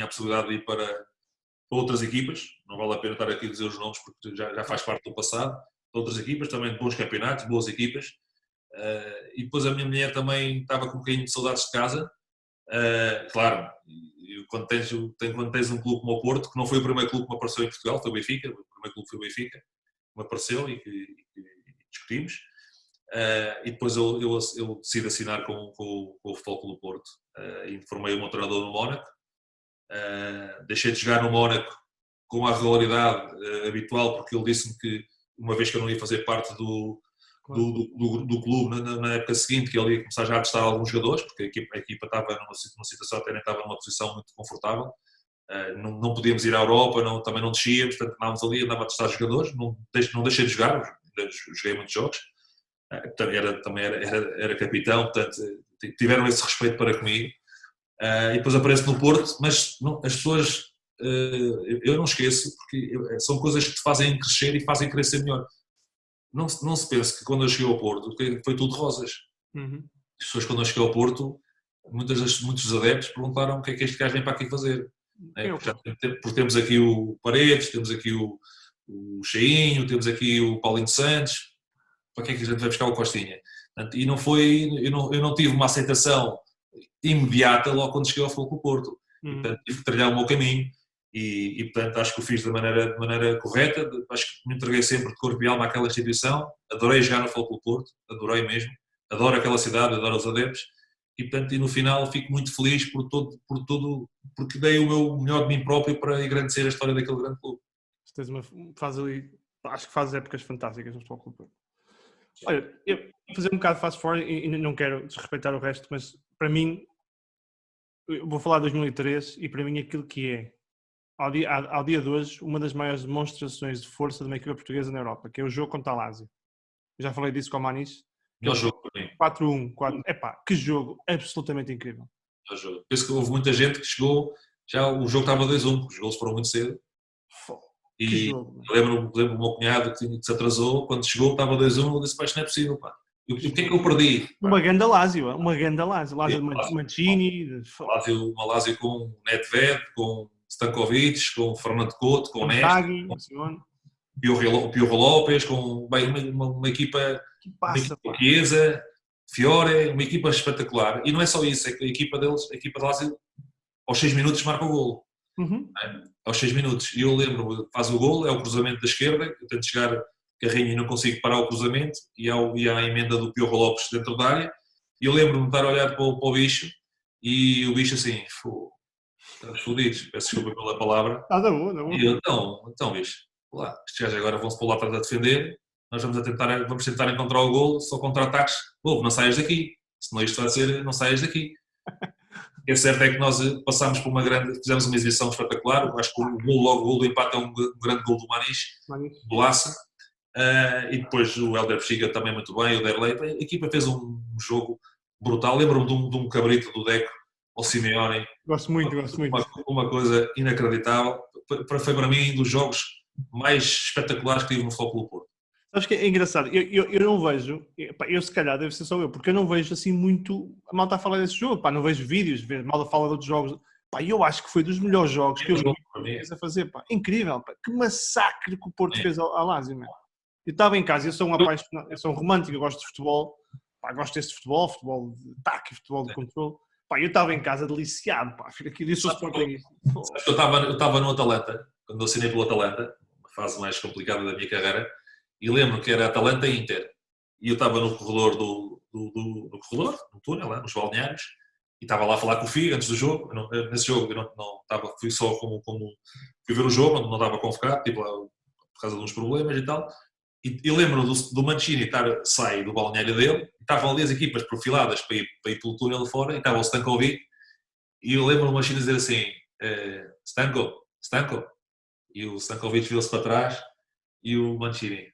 a possibilidade de ir para outras equipas, não vale a pena estar aqui a dizer os nomes porque já faz parte do passado, outras equipas, também de bons campeonatos, boas equipas, e depois a minha mulher também estava com um bocadinho de saudades de casa, claro, quando tens um clube como o Porto, que não foi o primeiro clube que me apareceu em Portugal, foi o Benfica, o primeiro clube foi o Benfica, que me apareceu e que discutimos, e depois eu decidi assinar com o Futebol Clube do Porto, e formei o meu treinador no Mónaco, deixei de jogar no Mónaco com a regularidade habitual, porque ele disse-me que uma vez que eu não ia fazer parte do clube na época seguinte, que ele ia começar já a testar alguns jogadores, porque a equipa estava numa situação, até nem estava numa posição muito confortável, não podíamos ir à Europa, também não descíamos, portanto andávamos ali, andava a testar jogadores, não deixei de jogar, joguei muitos jogos, também era capitão, portanto tiveram esse respeito para comigo, e depois apareço no Porto, mas as pessoas, eu não esqueço, porque são coisas que te fazem crescer e fazem querer ser melhor. Não se pense que quando eu cheguei ao Porto foi tudo rosas. Uhum. As pessoas, quando eu cheguei ao Porto, muitos dos adeptos perguntaram o que é que este gajo vem para aqui fazer. Porque temos aqui o Paredes, temos aqui o Cheinho, temos aqui o Paulinho Santos, para que é que a gente vai buscar o Costinha? E não foi, eu não tive uma aceitação imediata logo quando cheguei ao Futebol Clube do Porto. E, portanto, tive que trilhar o meu caminho. E portanto acho que o fiz de maneira correta, acho que me entreguei sempre de corpo e alma àquela instituição, adorei jogar no Futebol Clube do Porto, adorei mesmo, adoro aquela cidade, adoro os adeptos, e portanto no final fico muito feliz por tudo, porque dei o meu melhor de mim próprio para engrandecer a história daquele grande clube. Acho que fazes épocas fantásticas no Futebol Clube do Porto. Olha, eu vou fazer um bocado fast forward e não quero desrespeitar o resto, mas para mim, eu vou falar de 2003 e para mim aquilo que é ao dia de hoje, uma das maiores demonstrações de força de uma equipa portuguesa na Europa, que é o jogo contra a Lazio. Eu já falei disso com o Manis. Melhor jogo para mim. 4-1. Epá, que jogo absolutamente incrível. Melhor jogo. Penso que houve muita gente que chegou, já o jogo estava 2-1, os golos foram muito cedo. E eu lembro o meu cunhado que se atrasou, quando chegou estava 2-1, eu disse, pá, isto não é possível, pá. E o que é que eu perdi? Uma grande Lazio. Lazio de Mancini. Uma Lazio com Nedved, com Stankovic, com Fernando Couto, com Nesta, com Pio Lopes, com uma equipa portuguesa, Fiore, uma equipa espetacular. E não é só isso, é que a equipa de Lazio, aos 6 minutos marca o golo. Uhum. Aos 6 minutos. E eu lembro, faz o golo, é o cruzamento da esquerda, eu tento chegar carrinho e não consigo parar o cruzamento, e há a emenda do Pio Lopes dentro da área. E eu lembro-me de estar a olhar para o bicho, e o bicho assim, fodidos, peço desculpa pela palavra. Nada bom. E eu, então bicho, lá, estes gajos agora vão-se pôr lá atrás a defender, nós vamos tentar encontrar o golo, só contra-ataques, não saias daqui, senão isto vai ser, não saias daqui. O que é certo é que nós passámos por fizemos uma exibição espetacular, acho que o golo do empate é um grande golo do Manis, do Laça, e depois o Hélder Bexiga também muito bem, o Derlei, a equipa fez um jogo brutal, lembro-me de um cabrito do Deco, ao Simeone. Gosto muito. Uma coisa inacreditável. Foi para mim um dos jogos mais espetaculares que tive no Futebol Clube do Porto. Sabes que é engraçado? Eu não vejo, eu se calhar deve ser só eu, porque eu não vejo assim muito a malta a falar desse jogo, não vejo vídeos, a malta fala de outros jogos. Eu acho que foi dos melhores jogos que eu vi a fazer. Incrível, que massacre que o Porto fez ao Lazio. Eu estava em casa, eu sou um apaixonado, eu sou um romântico, eu gosto de futebol, gosto desse futebol de ataque, futebol de controle. Eu estava em casa deliciado, aquilo disse o Sporting. Eu estava no Atalanta, quando eu assinei pelo Atalanta, uma fase mais complicada da minha carreira, e lembro que era Atalanta e Inter. E eu estava no corredor no túnel, lá, nos balneários, e estava lá a falar com o Figo antes do jogo. Nesse jogo eu não estava, fui só fui ver o jogo, não estava convocado, tipo, por causa de uns problemas e tal. E lembro do Mancini sair do balneário dele, estavam ali as equipas perfiladas para ir pelo túnel fora, e estava o Stankovic, e eu lembro do Mancini dizer assim, Stanko, e o Stankovic virou-se para trás, e o Mancini,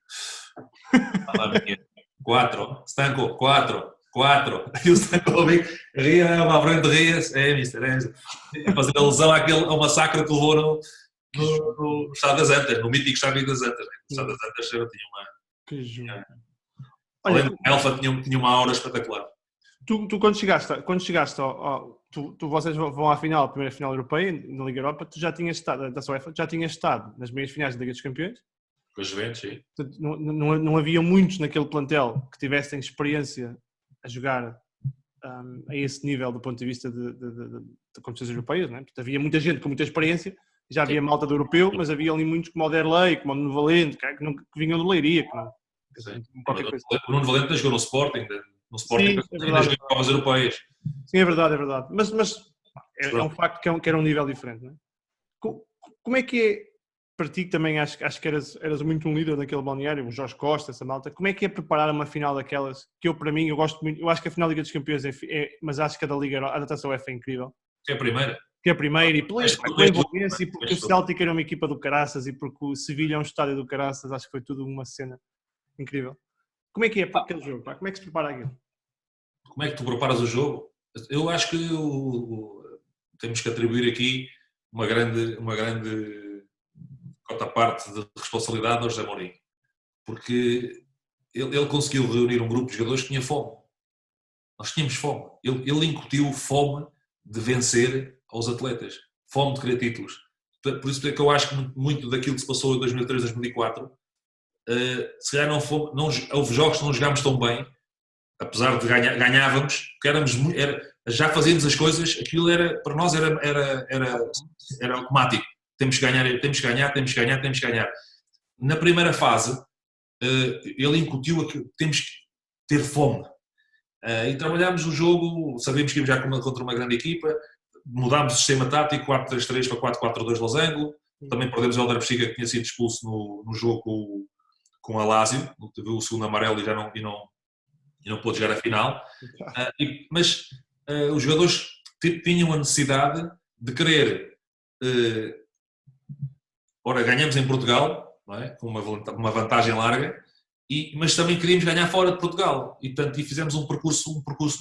4, Stanko, 4, e o Stankovic ria, uma frente ria, mister, a fazer alusão ao massacre que levou no Estado das Antas, no mítico Estádio das Antas. O Estado das Antas tinha uma... Que jogo. Além do Elfa, tinha uma aura espetacular. Tu quando chegaste vocês vão à final, a primeira final europeia, na Liga Europa, tu já tinhas estado, da UEFA, já tinha estado nas meias finais da Liga dos Campeões? Com os Juventus, sim. Não havia muitos naquele plantel que tivessem experiência a jogar a esse nível do ponto de vista de competições europeias, não é? Portanto, havia muita gente com muita experiência, já havia malta do europeu, mas havia ali muitos como o Derlei, como o Nuno Valente, que vinham do Leiria. O Nuno Valente jogou no Sporting, sim, ainda jogou em Copas Europeias. Sim, é verdade. Mas é um facto que era um nível diferente, não é? Como é que é, para ti, que também acho que eras muito um líder daquele balneário, o Jorge Costa, essa malta, como é que é preparar uma final daquelas, que para mim, eu gosto muito, eu acho que a final da Liga dos Campeões mas acho que a da Liga, a da Taça UEFA é incrível. Que é a primeira. Que é a primeira, e pela envolvência, e porque o Celtic era uma equipa do caraças, e porque o Sevilha é um estádio do caraças, acho que foi tudo uma cena incrível. Como é que é para aquele jogo? Como é que se prepara aquilo? Como é que tu preparas o jogo? Eu acho que temos que atribuir aqui uma grande cota parte de responsabilidade ao José Mourinho, porque ele conseguiu reunir um grupo de jogadores que tinha fome. Nós tínhamos fome. Ele incutiu fome de vencer aos atletas, fome de querer títulos. Por isso é que eu acho que muito daquilo que se passou em 2003, 2004, se calhar houve jogos que não jogámos tão bem, apesar de ganhávamos, porque já fazíamos as coisas, aquilo para nós era automático. Temos que ganhar. Na primeira fase, ele incutiu que temos que ter fome. E trabalhámos o jogo, sabíamos que íamos já contra uma grande equipa, mudámos o sistema tático, 4-3-3 para 4-4-2 losango, também perdemos o Helder Bexiga, que tinha sido expulso no jogo com a Lazio, teve o segundo amarelo e não pôde jogar a final. Mas os jogadores tinham a necessidade de querer... Ora, ganhamos em Portugal, não é? Com uma vantagem larga, mas também queríamos ganhar fora de Portugal e fizemos um percurso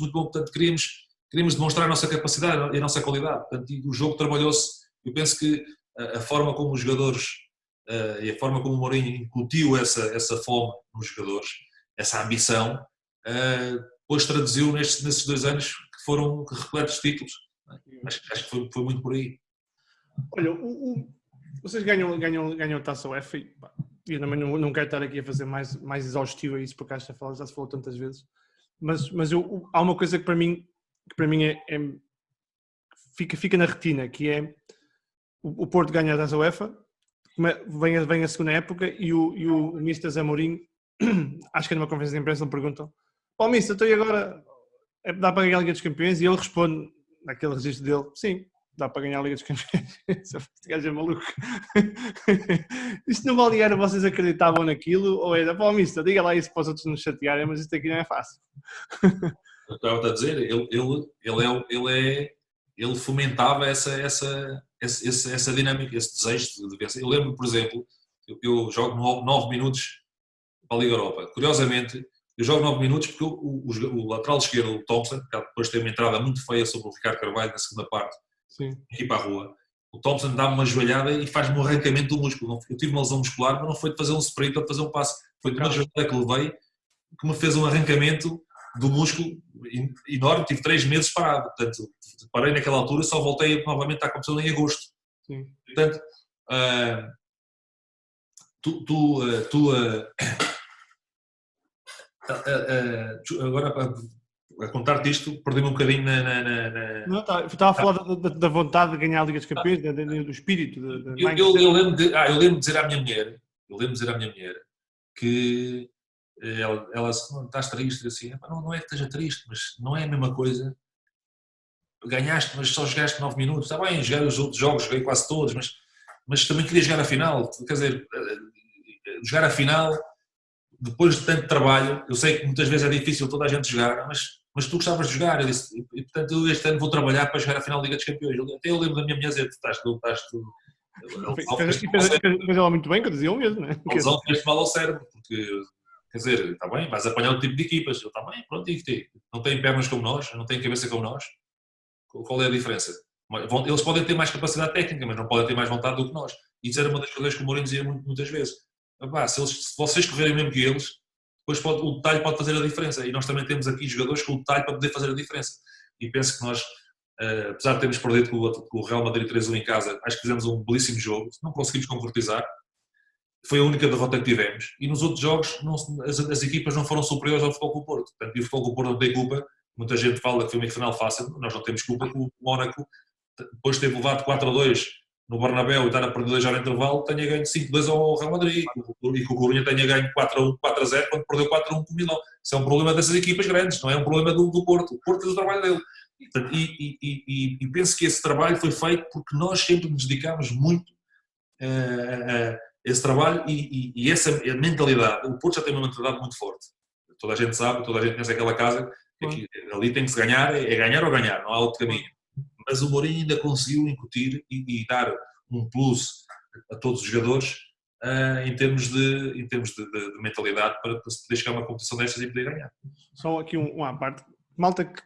muito bom. Portanto, queríamos demonstrar a nossa capacidade e a nossa qualidade. Portanto, o jogo trabalhou-se. Eu penso que a forma como os jogadores e a forma como o Mourinho incutiu essa fome nos jogadores, essa ambição, depois traduziu nesses 2 anos que foram repletos de títulos. Acho que foi muito por aí. Olha, vocês ganham a Taça UEFA e eu também não quero estar aqui a fazer mais exaustivo a isso, porque já se falou tantas vezes, mas há uma coisa que para mim fica na retina, que é o Porto ganha a Taça UEFA, vem a segunda época e o Mister Zé Mourinho, acho que numa conferência de imprensa, ele perguntam: Mister, então e agora dá para ganhar a Liga dos Campeões? E ele responde, naquele registro dele: sim, dá para ganhar a Liga dos Campeões. Este gajo é maluco. Isto no balneário, vocês acreditavam naquilo? Ou era, Mister, diga lá isso para os outros nos chatearem, mas isto aqui não é fácil. Eu estava a dizer, ele fomentava essa dinâmica, esse desejo de vencer. Eu lembro, por exemplo, eu jogo 9 minutos para a Liga Europa. Curiosamente, eu jogo 9 minutos porque o lateral esquerdo, o Thompson, depois tem uma entrada muito feia sobre o Ricardo Carvalho na segunda parte, aqui para a rua. O Thompson dá-me uma joelhada e faz-me um arrancamento do músculo. Eu tive uma lesão muscular, mas não foi de fazer um sprint ou de fazer um passe. Foi de uma joelhada que levei que me fez um arrancamento do músculo enorme. Tive 3 meses parado. Portanto, parei naquela altura, só voltei novamente à competição em agosto. Sim. Portanto, agora a contar-te isto, perdi-me um bocadinho Não, estava a falar da vontade de ganhar a Liga dos Campeões, do espírito. Eu lembro de dizer à minha mulher que ela estás triste, assim, não é que esteja triste, mas não é a mesma coisa ganhaste, mas só jogaste 9 minutos. Está bem, joguei os outros jogos, joguei quase todos, mas também queria jogar a final. Quer dizer, jogar a final, depois de tanto trabalho, eu sei que muitas vezes é difícil toda a gente jogar, mas tu gostavas de jogar. Eu disse, e portanto, eu este ano vou trabalhar para jogar a final da Liga dos Campeões. Até eu lembro da minha mulher dizer, estás tu. E fez ela muito bem, que eu dizia o mesmo, não é? A lesão fez mal ao cérebro, porque, quer dizer, está bem, vais apanhar outro tipo de equipas. Eu, está bem, pronto, e não têm pernas como nós, não têm cabeça como nós. Qual é a diferença? Eles podem ter mais capacidade técnica, mas não podem ter mais vontade do que nós. E isso era uma das coisas que o Mourinho dizia muitas vezes. Se vocês correrem mesmo que eles, depois o detalhe pode fazer a diferença. E nós também temos aqui jogadores com o detalhe para poder fazer a diferença. E penso que nós, apesar de termos perdido com o Real Madrid 3-1 em casa, acho que fizemos um belíssimo jogo. Não conseguimos concretizar. Foi a única derrota que tivemos. E nos outros jogos, as equipas não foram superiores ao Futebol Clube do Porto. Portanto, e o Futebol Clube do Porto não tem culpa. Muita gente fala que foi uma final fácil. Nós não temos culpa que o Mónaco, depois de ter levado 4-2 no Bernabéu e estar a perder 2 ao intervalo, tenha ganho 5-2 ao Real Madrid e que o Coruña tenha ganho 4-1, 4-0 quando perdeu 4-1 com o Milão. Isso é um problema dessas equipas grandes, não é um problema do Porto. O Porto fez o trabalho dele. E penso que esse trabalho foi feito porque nós sempre nos dedicámos muito a esse trabalho e essa mentalidade. O Porto já tem uma mentalidade muito forte. Toda a gente sabe, toda a gente conhece aquela casa, que ali tem que se ganhar, é ganhar ou ganhar, não há outro caminho. Mas o Mourinho ainda conseguiu incutir e dar um plus a todos os jogadores em termos de mentalidade para se poder chegar a uma competição destas e poder ganhar. Só aqui uma parte. Malta que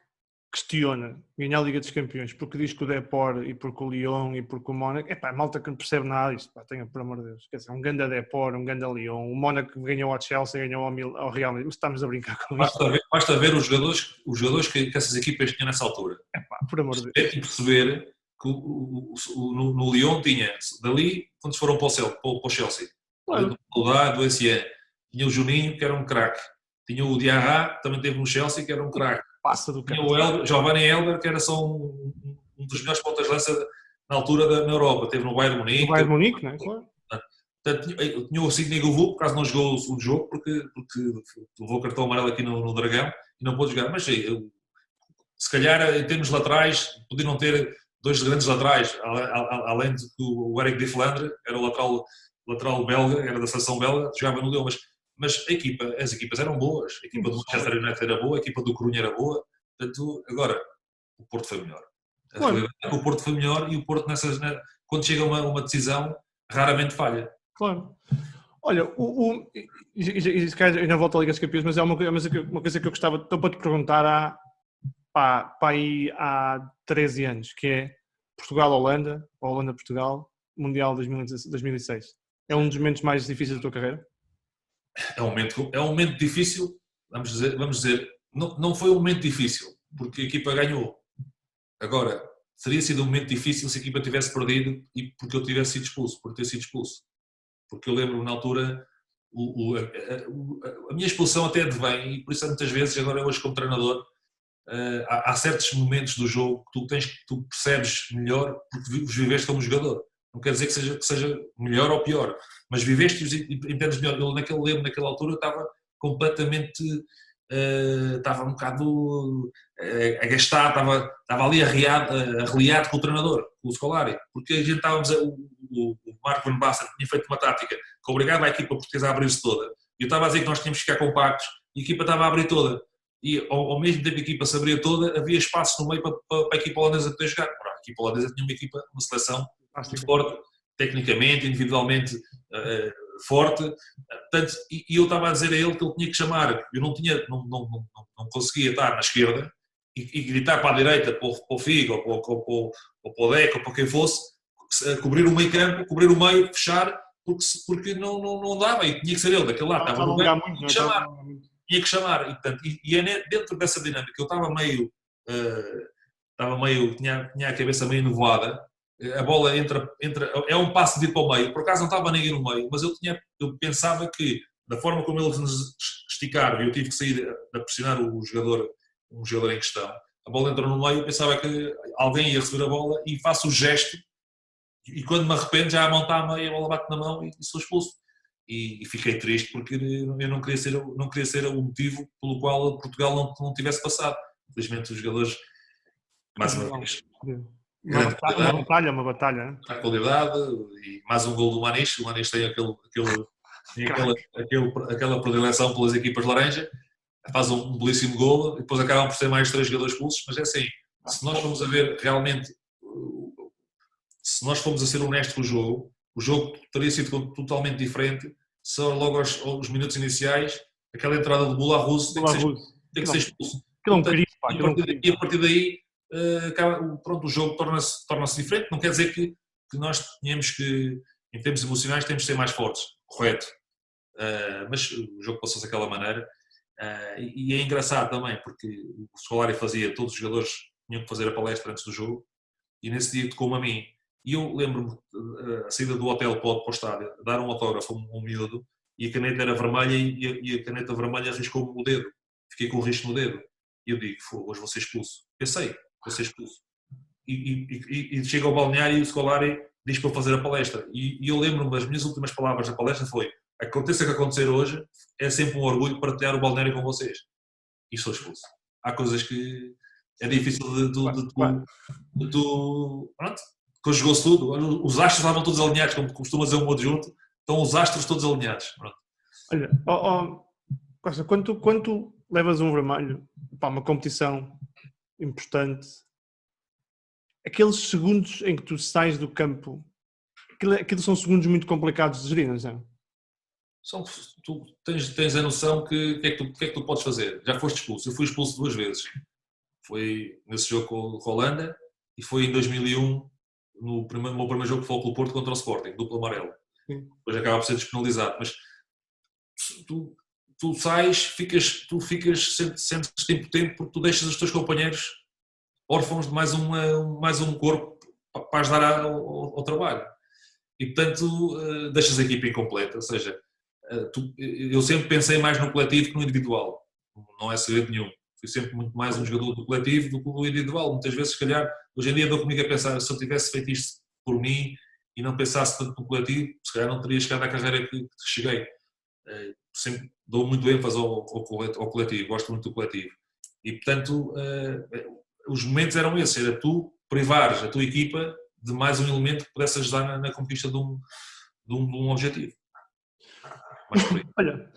questiona ganhar a Liga dos Campeões porque diz que o Depor e porque o Lyon e porque o Mónaco, malta que não percebe nada disto, tenha por amor de Deus, quer dizer, um ganda Depor, um ganda Lyon, o Mónaco ganhou ao Chelsea, ganhou ao Real Madrid, mas estamos a brincar com isto. Basta ver os jogadores que essas equipas tinham nessa altura. Por amor de Deus. E perceber que no Lyon tinha, dali, quando foram para o Chelsea, claro. Do Essien, tinha o Juninho, que era um craque, tinha o Diarra, que também teve no Chelsea, que era um craque. Tinha o Giovanni Elber, que era só um dos melhores pontas de lança na altura na Europa. Teve no Bayern Munique. No Bayern Munique, não é? Claro. Portanto, tinha o Sidney Govou, por acaso não jogou o segundo jogo, porque levou cartão amarelo aqui no Dragão e não pôde jogar. Mas se calhar, em termos laterais, poderiam ter 2 grandes laterais, além de que o Eric de Flandre era o lateral belga, era da seleção belga, jogava no Lyon, mas as equipas eram boas, a equipa do Manchester United era boa, a equipa do Coruña era boa, portanto, agora, o Porto foi melhor. A realidade é que o Porto foi melhor e o Porto, quando chega a uma decisão, raramente falha. Claro. Olha, se calhar eu não volto à Liga dos Campeões, mas é uma coisa que eu gostava, estou para te perguntar aí há 13 anos, que é Portugal-Holanda, Holanda-Portugal, Mundial 2006. É um dos momentos mais difíceis da tua carreira? É um momento difícil, vamos dizer, não foi um momento difícil, porque a equipa ganhou. Agora, teria sido um momento difícil se a equipa tivesse perdido e porque eu tivesse sido expulso, por ter sido expulso. Porque eu lembro na altura, a minha expulsão até advém, e por isso muitas vezes, agora hoje como treinador, há certos momentos do jogo que tu percebes melhor porque os viveste como jogador. Não quer dizer que seja melhor ou pior, mas viveste-os e entendes melhor. Eu naquela altura estava completamente, estava um bocado agastado, estava ali arreliado com o treinador, com o Scolari, porque a gente estávamos, o Marco Van Basten tinha feito uma tática que obrigava a equipa portuguesa a abrir-se toda. E eu estava a dizer que nós tínhamos que ficar compactos e a equipa estava a abrir toda. E ao mesmo tempo que a equipa se abria toda, havia espaço no meio para a equipa holandesa poder jogar. A equipa holandesa tinha uma seleção muito forte, tecnicamente, individualmente forte. Portanto, e eu estava a dizer a ele que ele tinha que chamar. Eu não conseguia estar na esquerda e gritar para a direita, para o Figo, ou para o Deco, ou para quem fosse, cobrir o meio campo, cobrir o meio, fechar, porque não dava. E tinha que ser ele daquele lado. Estava no meio, tinha que chamar. Tinha que chamar, e é dentro dessa dinâmica, eu estava meio, tinha a cabeça meio nevoada, a bola entra, é um passo de ir para o meio, por acaso não estava ninguém no meio, mas eu pensava que, da forma como eles nos esticaram, e eu tive que sair a pressionar um jogador em questão, a bola entrou no meio, eu pensava que alguém ia receber a bola e faço o gesto, e quando me arrependo já a mão está a meio, a bola bate na mão e sou expulso. E fiquei triste porque eu não queria ser o motivo pelo qual Portugal não tivesse passado. Infelizmente os jogadores mais uma vez. Uma batalha. A qualidade e mais um gol do Maniche. O Maniche tem aquela predileção pelas equipas laranja, faz um belíssimo golo e depois acabam por ser mais 3 jogadores expulsos, mas é assim, se nós formos a ver realmente, se nós formos a ser honestos com o jogo teria sido totalmente diferente se logo aos minutos iniciais aquela entrada de Boula Russo tem que ser expulso. E a partir daí pronto, o jogo torna-se diferente. Não quer dizer que nós tenhamos que, em termos emocionais, temos de ser mais fortes, correto, mas o jogo passou-se daquela maneira. E é engraçado também porque o Scolari fazia, todos os jogadores tinham que fazer a palestra antes do jogo e nesse dia tocou-me a mim e eu lembro-me a saída do hotel para o estádio, dar um autógrafo a um miúdo e a caneta era vermelha e a caneta vermelha riscou-me o dedo, fiquei com o risco no dedo e eu digo, hoje vou ser expulso, pensei, vou ser expulso e chega ao balneário e o Scolari diz para eu fazer a palestra e eu lembro-me, as minhas últimas palavras da palestra foi: aconteça o que acontecer hoje, é sempre um orgulho partilhar o balneário com vocês. E sou expulso. Há coisas que é difícil pronto, conjugou-se tudo. Os astros estavam todos alinhados, como costuma dizer um adjunto, estão os astros todos alinhados. Pronto. Olha, Costa, quando tu levas um vermelho para uma competição importante, aqueles segundos em que tu sais do campo, aquilo são segundos muito complicados de gerir, não é? Tu tens a noção que o que é que tu podes fazer? Já foste expulso. Eu fui expulso 2 vezes. Foi nesse jogo com a Holanda e foi em 2001 no meu primeiro jogo que foi o Porto contra o Sporting, duplo amarelo. Sim. Depois acaba por ser despenalizado. Mas tu sais, sentes-te impotente porque tu deixas os teus companheiros órfãos de mais um corpo para ajudar ao trabalho. E portanto deixas a equipa incompleta, ou seja, eu sempre pensei mais no coletivo que no individual, não é segredo nenhum. Fui sempre muito mais um jogador do coletivo do que do individual. Muitas vezes, se calhar, hoje em dia dou comigo a pensar, se eu tivesse feito isto por mim e não pensasse tanto no coletivo, se calhar não teria chegado à carreira que cheguei. Sempre dou muito ênfase ao coletivo, gosto muito do coletivo. E, portanto, os momentos eram esses, era tu privares a tua equipa de mais um elemento que pudesse ajudar na conquista de um objetivo. Olha,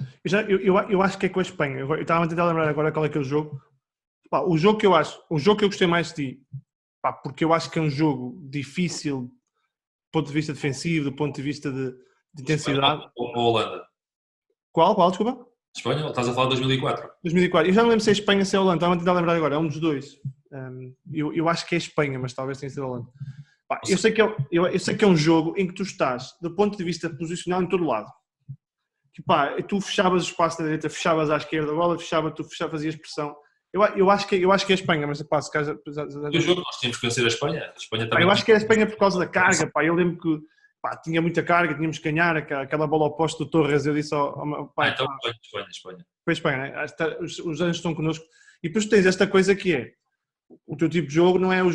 eu acho que é com a Espanha. Eu estava a tentar lembrar agora qual é que é o jogo. O jogo que eu gostei mais de ti, porque eu acho que é um jogo difícil do ponto de vista defensivo, do ponto de vista de intensidade. Ou Holanda? Qual, desculpa? Espanha, estás a falar de 2004? 2004. Eu já não lembro se é Espanha ou se é Holanda, estava a tentar lembrar agora, é um dos dois. Eu acho que é Espanha, mas talvez tenha sido Holanda. Eu sei que é um jogo em que tu estás, do ponto de vista posicional, em todo lado. Tu fechavas o espaço da direita, fechavas à esquerda a bola, fazias pressão. Eu acho que é a Espanha, mas se calhar... O jogo nós tínhamos que vencer a Espanha. A Espanha também eu acho que é a Espanha por causa da carga. Eu lembro que tinha muita carga, tínhamos que ganhar aquela bola oposta do Torres. Eu disse ao meu pai... Então Espanha. Foi Espanha, né? Os anos estão connosco. E depois tens esta coisa que é: o teu tipo de jogo não é o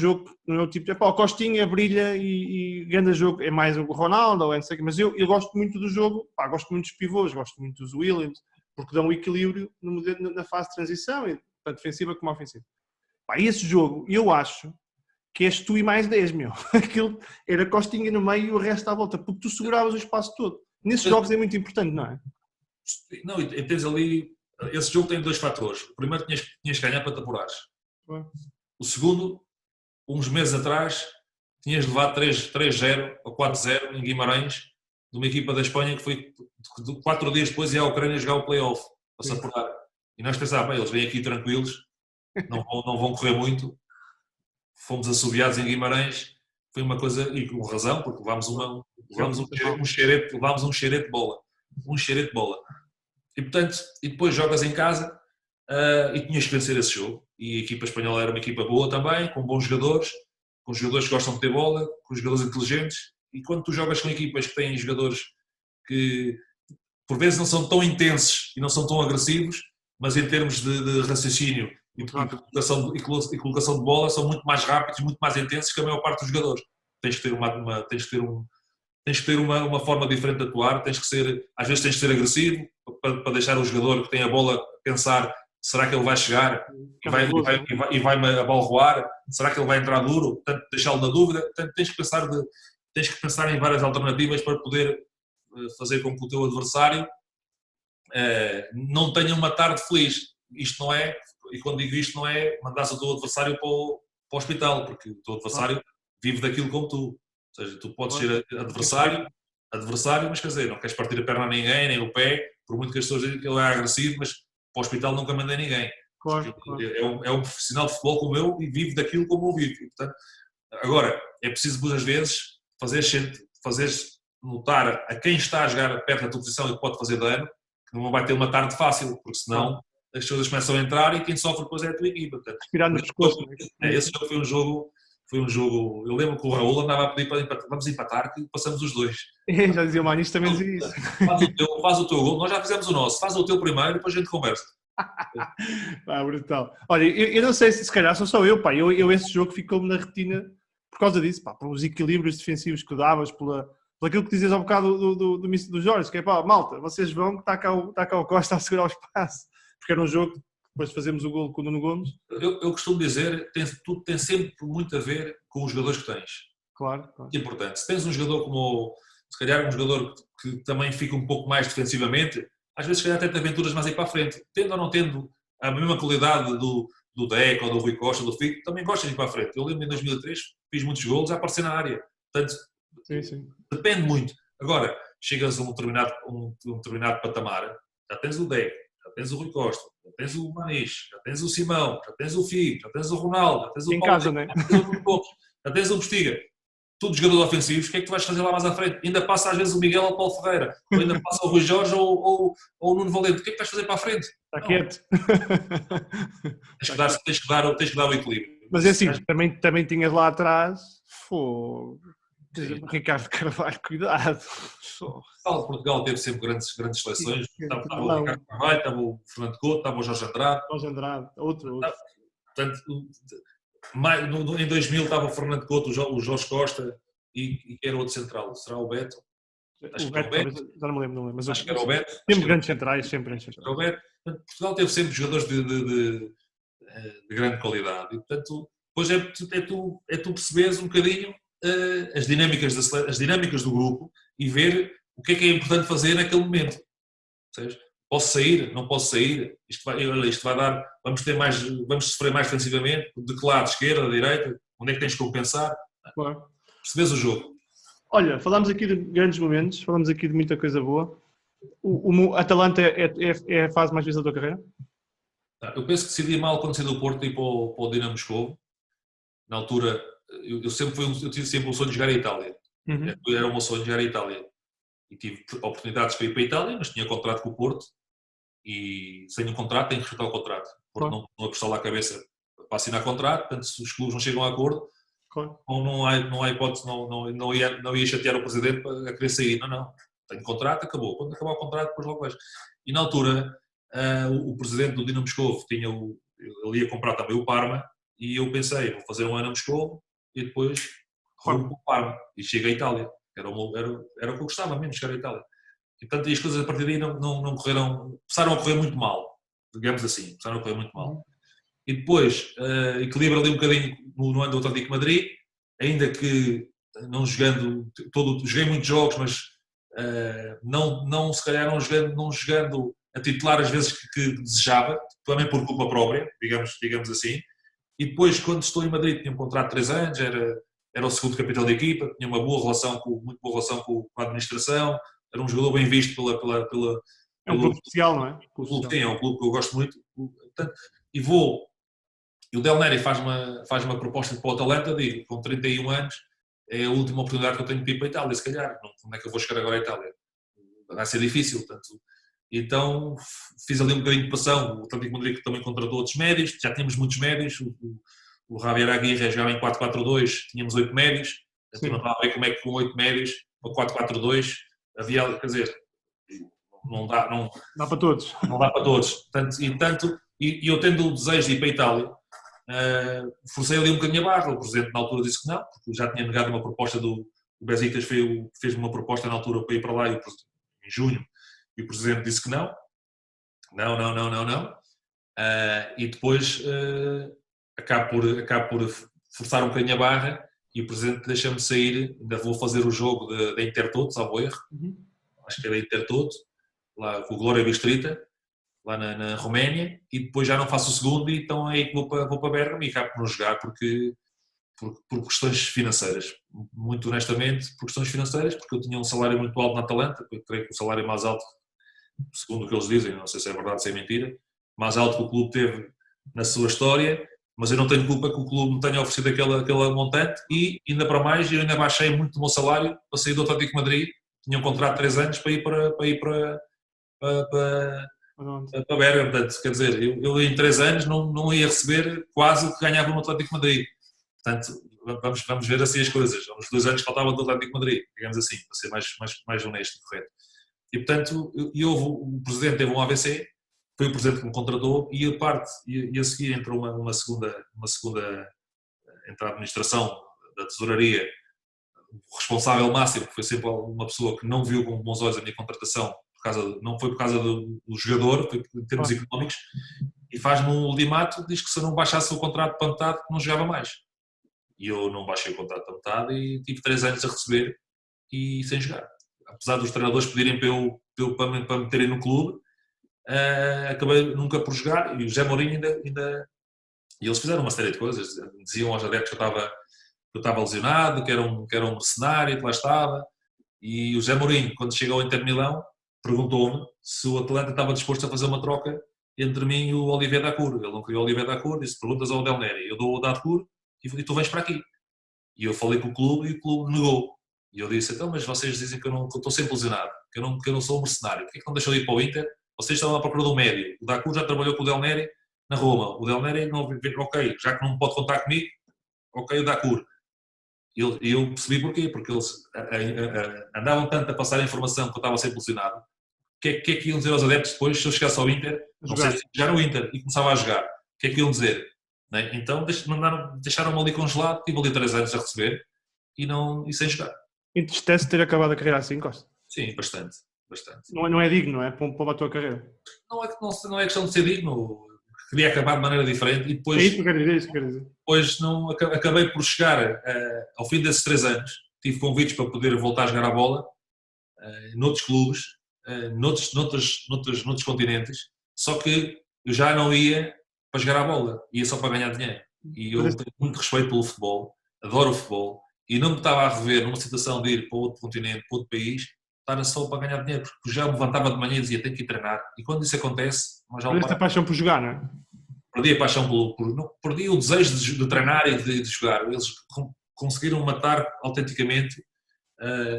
tipo de o Costinha brilha e grande jogo, é mais o Ronaldo ou não sei o que, mas eu gosto muito do jogo, gosto muito dos pivôs, gosto muito dos Williams, porque dão um equilíbrio na fase de transição, tanto defensiva como ofensiva. Esse jogo, eu acho que és tu e mais 10, meu. Aquilo era Costinha no meio e o resto à volta, porque tu seguravas o espaço todo. Nesses jogos é muito importante, não é? Não, e tens ali, esse jogo tem 2 fatores. O primeiro, tinhas que ganhar para te apurares. O segundo, uns meses atrás, tinhas levado 3-0 ou 4-0 em Guimarães, de uma equipa da Espanha que foi 4 dias depois ia à Ucrânia jogar o play-off, para se apurar. E nós pensávamos, eles vêm aqui tranquilos, não vão correr muito. Fomos assobiados em Guimarães, foi uma coisa, e com razão, porque levámos um xerete de bola. E portanto, e depois jogas em casa e tinhas que vencer esse jogo. E a equipa espanhola era uma equipa boa também, com bons jogadores, com jogadores que gostam de ter bola, com jogadores inteligentes. E quando tu jogas com equipas que têm jogadores que por vezes não são tão intensos e não são tão agressivos, mas em termos de raciocínio e colocação de bola são muito mais rápidos, muito mais intensos que a maior parte dos jogadores. Tens que ter uma forma diferente de atuar, às vezes tens que ser agressivo para deixar o jogador que tem a bola pensar será que ele vai chegar e vai-me abalroar? Será que ele vai entrar duro? Portanto, deixá-lo na dúvida. Portanto, tens que pensar em várias alternativas para poder fazer com que o teu adversário não tenha uma tarde feliz. Isto não é, e quando digo isto, não é mandares o teu adversário para o hospital, porque o teu adversário vive daquilo como tu. Ou seja, tu podes ser adversário, mas quer dizer, não queres partir a perna a ninguém, nem o pé, por muito que as pessoas digam que ele é agressivo, mas para o hospital nunca mandei ninguém. Claro. É um profissional de futebol como eu e vive daquilo como eu vivo. E, portanto, agora, é preciso muitas vezes fazeres notar a quem está a jogar perto da tua posição e que pode fazer dano, que não vai ter uma tarde fácil, porque senão as coisas começam a entrar e quem sofre depois é a tua equipa. Portanto, respirar no pescoço. Esse jogo foi um jogo. Eu lembro que o Raul andava a pedir para empatar, vamos empatar, que passamos os dois. Já dizia o Manis, também dizia isso. Faz o teu gol, nós já fizemos o nosso, faz o teu primeiro e depois a gente conversa. Brutal. Olha, eu não sei se calhar sou só eu, pá. Eu esse jogo ficou-me na retina por causa disso, pá, pelos equilíbrios defensivos que davas, por aquilo que dizias ao bocado do Jorge, que é pá, malta, vocês vão que está cá o Costa a segurar o espaço, porque era um jogo que depois fazemos o golo com o Nuno Gomes. Eu costumo dizer, tudo tem sempre muito a ver com os jogadores que tens. Claro. É importante. Se tens um jogador como, se calhar um jogador que também fica um pouco mais defensivamente, às vezes se calhar tem aventuras mais aí para a frente. Tendo ou não tendo a mesma qualidade do Deco ou do Rui Costa, do Fico, também gosta de ir para a frente. Eu lembro em 2003, fiz muitos golos a aparecer na área. Portanto, sim. Depende muito. Agora, chegas a um determinado patamar, já tens o Deco, já tens o Rui Costa, já tens o Manis, já tens o Simão, já tens o Figo, já tens o Ronaldo, já tens o Paulo, casa, né? já tens o Postiga. Todos jogadores ofensivos, o que é que tu vais fazer lá mais à frente? Ainda passa às vezes o Miguel ou o Paulo Ferreira, ou ainda passa o Rui Jorge ou o Nuno Valente. O que é que vais fazer para a frente? Está quieto. Tens que dar o equilíbrio. Mas é assim, também tinhas lá atrás, Ricardo Carvalho, cuidado. Portugal teve sempre grandes seleções. Estava o Ricardo Carvalho, estava o Fernando Couto, estava o Jorge Andrade. Outro. Portanto, em 2000 estava o Fernando Couto, o Jorge Costa e era outro central. Será o Beto? Acho que era o Beto. Já não me lembro. Mas acho que era o Beto. Sempre grandes centrais, sempre grandes centrais. Era o Beto. Portugal teve sempre jogadores de grande qualidade. E, portanto, depois é tu perceberes um bocadinho as dinâmicas do grupo e ver o que é importante fazer naquele momento. Sabes? Posso sair? Não posso sair? Isto vai dar. Vamos sofrer mais defensivamente? De que lado? Esquerda, direita? Onde é que tens que compensar? Claro. Percebes o jogo? Olha, falámos aqui de grandes momentos, falámos aqui de muita coisa boa. O Atalanta é a fase mais difícil da tua carreira? Eu penso que decidi mal quando saí do Porto e para o Dinamo Moscovo. Na altura, eu tive sempre o sonho de jogar a Itália. Era o meu sonho de jogar a Itália. E tive oportunidades para ir para a Itália, mas tinha contrato com o Porto. E sem um contrato, tenho que respeitar o contrato. O Porto não apostou lá a cabeça para assinar contrato, portanto, se os clubes não chegam a acordo, não há hipótese, não ia chatear o presidente para querer sair. Não. Tenho contrato, acabou. Quando acabar o contrato, depois logo vejo. E na altura, o presidente do Dinamo Moscovo ele ia comprar também o Parma, e eu pensei, vou fazer um ano a Moscovo e depois rumo para o Parma. E chego à Itália. Era o que eu gostava mesmo, chegar à Itália. E portanto as coisas a partir daí não correram, começaram a correr muito mal, digamos assim, começaram a correr muito mal. E depois equilibra ali um bocadinho no ano do Atlético de Madrid, ainda que não jogando, joguei muitos jogos, mas se calhar não jogando a titular as vezes que desejava, também por culpa própria, digamos assim. E depois, quando estou em Madrid, tinha um contrato de 3 anos, era o segundo capitão da equipa, tinha uma muito boa relação com a administração, era um jogador bem visto pela é um clube especial, não é? É um clube que eu gosto muito. Portanto, e o Del Neri faz uma proposta para o Atalanta, digo, com 31 anos, é a última oportunidade que eu tenho de ir para a Itália, se calhar. Como é que eu vou chegar agora à Itália? Vai ser difícil, portanto. Então, fiz ali um bocadinho de pressão. O Atlético de Madrid também contratou outros médios, já tínhamos muitos médios. O Javier Aguirre jogava em 4-4-2, tínhamos 8 médios. Eu não estava a ver como é que com 8 médios, para 4-4-2, havia, quer dizer, não dá para todos. Não dá para todos. E eu tendo o desejo de ir para a Itália, forcei ali um bocadinho a barra. O presidente na altura disse que não, porque já tinha negado uma proposta o Besiktas fez uma proposta na altura para ir para lá, em junho, e o presidente disse que não. E depois acabo por forçar um bocadinho a barra e o presidente deixa-me sair, ainda vou fazer o jogo da Intertoto, salvo erro, acho que é da Intertoto, lá com o Glória Bistrita, lá na Roménia, e depois já não faço o segundo, e então é aí que vou para Bergamo e acabo por não jogar por questões financeiras. Muito honestamente, por questões financeiras, porque eu tinha um salário muito alto na Atalanta, eu creio que o salário mais alto, segundo o que eles dizem, não sei se é verdade ou se é mentira, mais alto que o clube teve na sua história, mas eu não tenho culpa que o clube me tenha oferecido aquela montante e, ainda para mais, eu ainda baixei muito o meu salário para sair do Atlético de Madrid, tinha um contrato de 3 anos para ir para Bergamo, portanto, quer dizer, eu em 3 anos não ia receber quase o que ganhava no Atlético de Madrid. Portanto, vamos ver assim as coisas. Uns 2 anos faltavam do Atlético de Madrid, digamos assim, para ser mais honesto e correto. E, portanto, o presidente teve um AVC, foi o presidente que me contratou e a seguir entrou uma segunda entra a administração da tesouraria, o responsável máximo, que foi sempre uma pessoa que não viu com bons olhos a minha contratação, não foi por causa do jogador, foi em termos económicos, e faz-me um ultimato, diz que se eu não baixasse o contrato para metade, não jogava mais. E eu não baixei o contrato para metade e tive 3 anos a receber e sem jogar. Apesar dos treinadores pedirem para me meterem no clube, acabei nunca por jogar, e o José Mourinho e eles fizeram uma série de coisas, diziam aos adeptos que eu estava lesionado, que era um mercenário, que lá estava, e o José Mourinho, quando chegou ao Inter Milão, perguntou-me se o Atlanta estava disposto a fazer uma troca entre mim e o Olivier Dacour. Ele não queria o Olivier Dacour, disse: perguntas ao Del Neri, eu dou o Dacour e tu vens para aqui. E eu falei com o clube e o clube negou. E eu disse: então, mas vocês dizem que eu estou sempre lesionado, que eu não sou um mercenário, porquê que não deixou de ir para o Inter? Vocês estão à procura do médio. O Dacour já trabalhou com o Del Neri na Roma. O Del Neri, não, ok, já que não pode contar comigo, ok, o Dacour. E eu percebi porquê, porque eles andavam tanto a passar a informação que eu estava sempre lesionado. O que é que iam dizer aos adeptos depois se eu chegasse ao Inter, não sei se jogar no Inter, e começava a jogar? O que é que iam dizer? Né? Então deixaram-me ali congelado, tive ali 3 anos a receber e sem jogar. Entristece ter acabado a carreira assim, Costa? Sim, bastante. Não é digno, não é? Para a tua carreira. Não é questão de ser digno, queria acabar de maneira diferente e depois... É isso que eu quero dizer. Depois acabei por chegar ao fim desses 3 anos, tive convites para poder voltar a jogar a bola, noutros clubes, noutros continentes, só que eu já não ia para jogar a bola, ia só para ganhar dinheiro. E eu tenho muito respeito pelo futebol, adoro o futebol, e não me estava a rever numa situação de ir para outro continente, para outro país, estar só para ganhar dinheiro, porque já me levantava de manhã e dizia: tenho que ir treinar. E quando isso acontece... Perdeste a paixão por jogar, não é? Perdi a paixão perdi o desejo de treinar e de jogar. Eles conseguiram matar autenticamente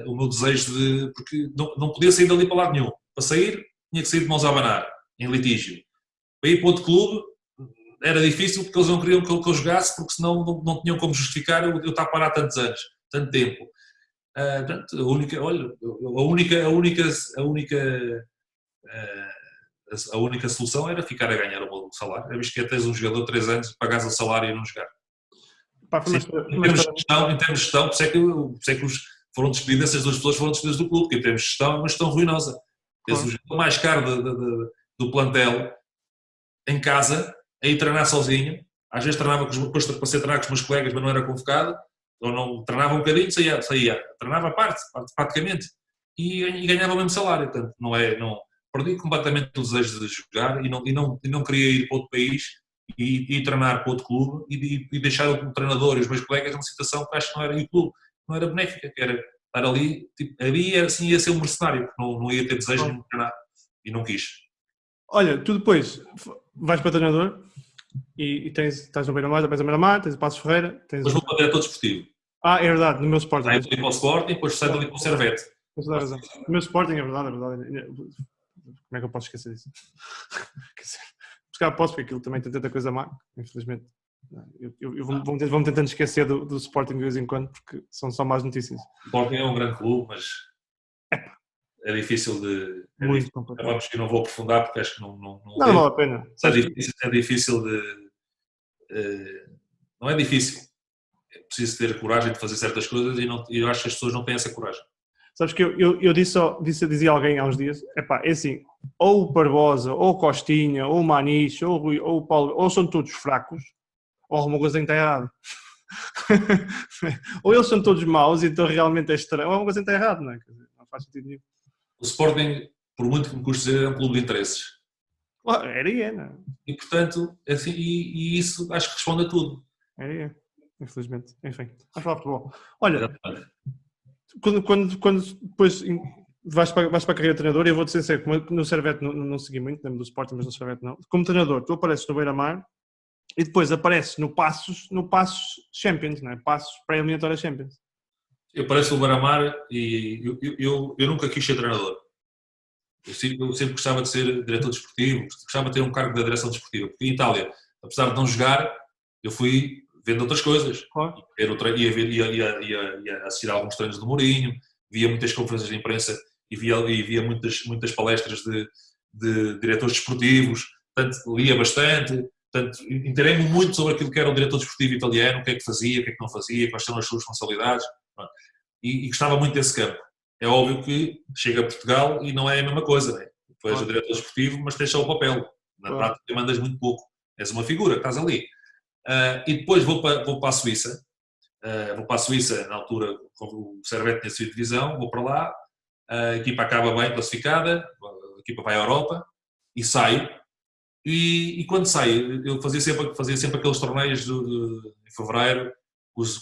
o meu desejo porque não podia sair dali para lado nenhum. Para sair, tinha que sair de mãos a abanar, em litígio. Para ir para outro clube, era difícil porque eles não queriam que eu jogasse, porque senão não tinham como justificar eu estar parado tantos anos, tanto tempo. Portanto, a única solução era ficar a ganhar o meu salário. É visto que tens um jogador de 3 anos, pagas o salário e não jogar. Em termos de gestão, por isso é que foram despedidos, essas 2 pessoas foram despedidas do clube, porque em termos de gestão é uma gestão ruinosa. Tens o jogador mais caro do plantel em casa, a ir treinar sozinho, às vezes treinava para ser treinar com os meus colegas, mas não era convocado, ou não treinava um bocadinho, saía, treinava à parte, praticamente, e ganhava o mesmo salário. Portanto, perdi completamente o desejo de jogar e não queria ir para outro país e treinar para outro clube e deixar o treinador e os meus colegas numa situação que acho que não era, e o clube não era benéfica, que era estar ali, assim ia ser um mercenário, não ia ter desejo de treinar e não quis. Olha, tu depois vais para treinador e estás no Beira-Mar, tens a Beira-Mar, tens o Passos Ferreira... Depois vou para o diretor desportivo. É verdade, no meu Sporting. Saio ali para o Sporting, depois saio ali para o Servete. No meu Sporting, é verdade. Como é que eu posso esquecer disso? Buscar posso, porque aquilo também tem tanta coisa má, infelizmente. Eu vou-me tentando esquecer do Sporting de vez em quando, porque são só más notícias. O Sporting é um grande clube, mas é difícil de... Muito complicado. Acho que não vou aprofundar, porque acho que não vale a pena. É difícil de... Não é difícil. É preciso ter coragem de fazer certas coisas e eu acho que as pessoas não têm essa coragem. Sabes que eu dizia a alguém há uns dias, é assim, ou o Barbosa, ou o Costinha, ou o Maniche, ou o Rui, ou o Paulo, ou são todos fracos, ou alguma coisa tem que estar errada. Ou eles são todos maus e então realmente é estranho, ou alguma coisa tem que estar errada, não é? Não faz sentido nenhum. O Sporting, por muito que me custe dizer, é um clube de interesses. Era e é, não é? E, portanto, assim, e isso acho que responde a tudo. Era e é, infelizmente. Enfim, vamos falar de futebol. Olha, quando depois vais para a carreira de treinador, eu vou-te ser sincero, como no Servette não segui muito, lembro do Sporting, mas no Servette não. Como treinador, tu apareces no Beira-Mar e depois apareces no Passos Champions, não é? Passos pré-eliminatória Champions. Eu pareço o Beira-Mar e eu nunca quis ser treinador. Eu sempre gostava de ser diretor desportivo, gostava de ter um cargo da direção desportiva. Porque em Itália, apesar de não jogar, eu fui vendo outras coisas. Claro. Ia assistir a alguns treinos do Mourinho, via muitas conferências de imprensa e via muitas palestras de diretores desportivos, portanto, lia bastante, portanto, inteirei-me muito sobre aquilo que era o diretor desportivo italiano, o que é que fazia, o que é que não fazia, quais são as suas responsabilidades, e gostava muito desse campo. É óbvio que chega a Portugal e não é a mesma coisa, né? Tu és o diretor desportivo, mas tens só o papel. Na prática mandas muito pouco. És uma figura, estás ali. E depois vou para a Suíça. Vou para a Suíça, na altura, o Servette tinha sido divisão, vou para lá, a equipa acaba bem classificada, a equipa vai à Europa e saio. E quando saio, eu fazia sempre aqueles torneios em fevereiro, com os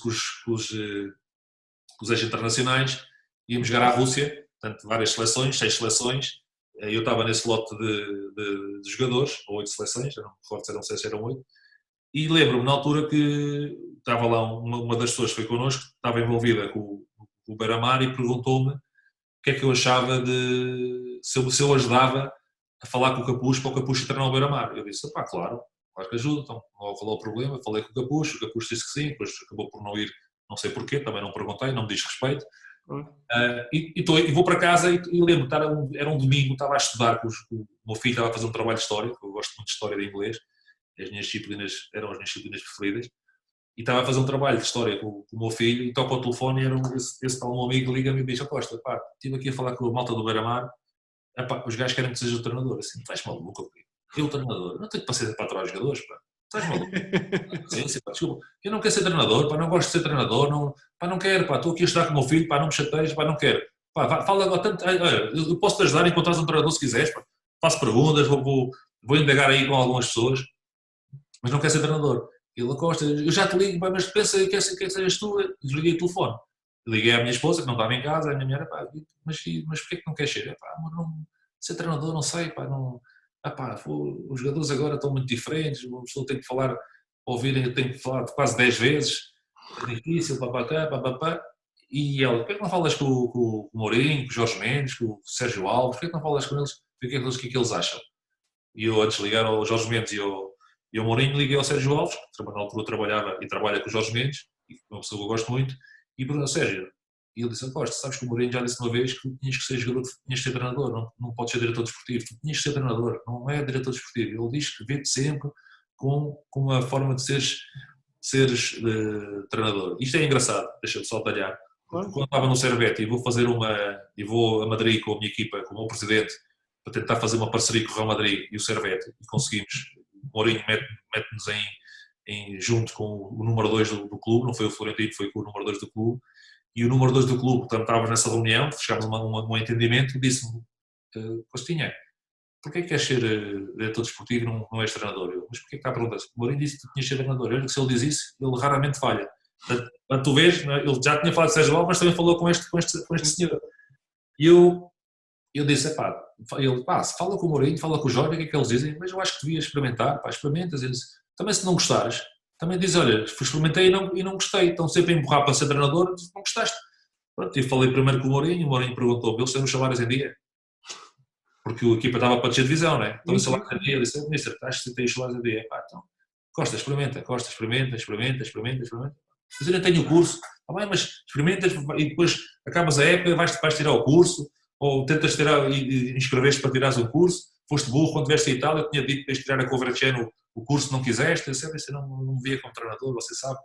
ex-internacionais, íamos jogar à Rússia, portanto, várias seleções, 6 seleções. Eu estava nesse lote de jogadores, ou 8 seleções, não me recordo se eram 6, eram 8. E lembro-me, na altura, que estava lá uma das pessoas que foi connosco, estava envolvida com o Beira-Mar e perguntou-me o que é que eu achava se eu ajudava a falar com o Capucho para o Capucho treinar o Beira-Mar. Eu disse, claro que ajuda, então qual é o problema? Falei com o Capucho disse que sim, depois acabou por não ir, não sei porquê, também não perguntei, não me diz respeito. E vou para casa e lembro, era um domingo, estava a estudar, o meu filho estava a fazer um trabalho de história, eu gosto muito de história de inglês, as minhas disciplinas eram as minhas disciplinas preferidas, e estava a fazer um trabalho de história com o meu filho, e toca ao telefone e era esse tal meu amigo, liga-me e diz, Costa, estive aqui a falar com a malta do Beira-Mar, os gajos querem que seja o treinador. Assim, estás maluco? Eu, treinador, não tenho paciência para aturar os jogadores, estás maluco? Desculpa, eu não quero ser treinador, não gosto de ser treinador, não quero, estou aqui a estudar com o meu filho, não me chateias, não quero. Fala agora tanto, eu posso te ajudar a encontrar um treinador se quiseres, faço perguntas, vou indagar aí com algumas pessoas, mas não quero ser treinador. Ele, Costa, eu já te ligo, mas pensa que sejas tu, desliguei o telefone. Liguei à minha esposa, que não estava em casa, a minha mulher, mas porquê que não queres ser? Ser treinador, não sei, os jogadores agora estão muito diferentes, uma pessoa tem que falar, ouvirem, eu tenho que falar quase 10 vezes, é difícil, e ela, porquê que não falas com o Mourinho, com o Jorge Mendes, com o Sérgio Alves, porquê que não falas com eles, o que é que eles acham? E eu, antes de ligar ao Jorge Mendes e ao Mourinho, liguei ao Sérgio Alves, que na altura trabalhava e trabalha com o Jorge Mendes, e uma pessoa que eu gosto muito, e perguntou, Sérgio, e ele disse, Costa, sabes que o Mourinho já disse uma vez que tinhas que ser jogador, tinhas que ser treinador, não podes ser diretor desportivo, tu tinhas que ser treinador, não é diretor desportivo. Ele diz que vê-te sempre com a forma de seres treinador. Isto é engraçado, deixa-me só detalhar. Porque quando estava no Servette e vou a Madrid com a minha equipa, com o meu presidente, para tentar fazer uma parceria com o Real Madrid e o Servette, e conseguimos, o Mourinho mete-nos junto com o número 2 do clube, não foi o Florentino, foi com o número 2 do clube, e o número 2 do clube, portanto, estávamos nessa reunião, chegámos a um entendimento e disse-me, Costinha, porquê que queres ser diretor desportivo e não és treinador? Eu, mas porquê que está a perguntar? O Mourinho disse que tu tinhas de ser treinador. Eu, que se ele diz isso, ele raramente falha. Portanto, tu vês, ele já tinha falado de Sérgio Alves, mas também falou com este senhor. E eu disse, fala com o Mourinho, fala com o Jorge, o que é que eles dizem? Mas eu acho que devias experimentar, experimentas. Ele disse, também se não gostares, também diz, olha, experimentei e não gostei, estão sempre a empurrar para ser treinador, não gostaste. Pronto, eu falei primeiro com o Mourinho perguntou-me, eles têm os salários em dia? Porque a equipa estava para descer divisão, não é? Então os salários em dia, ele disse, Mister, acho que tens os salários em dia? Então, Costa, experimenta. Mas eu não tenho o curso, mas experimentas e depois acabas a época, vais tirar o curso, ou tentas tirar e inscreveste para tirares o curso, foste burro quando vieste a Itália, eu tinha dito que tens de tirar a Coverciano o curso, não quiseste, eu sempre não me via como treinador, você sabe,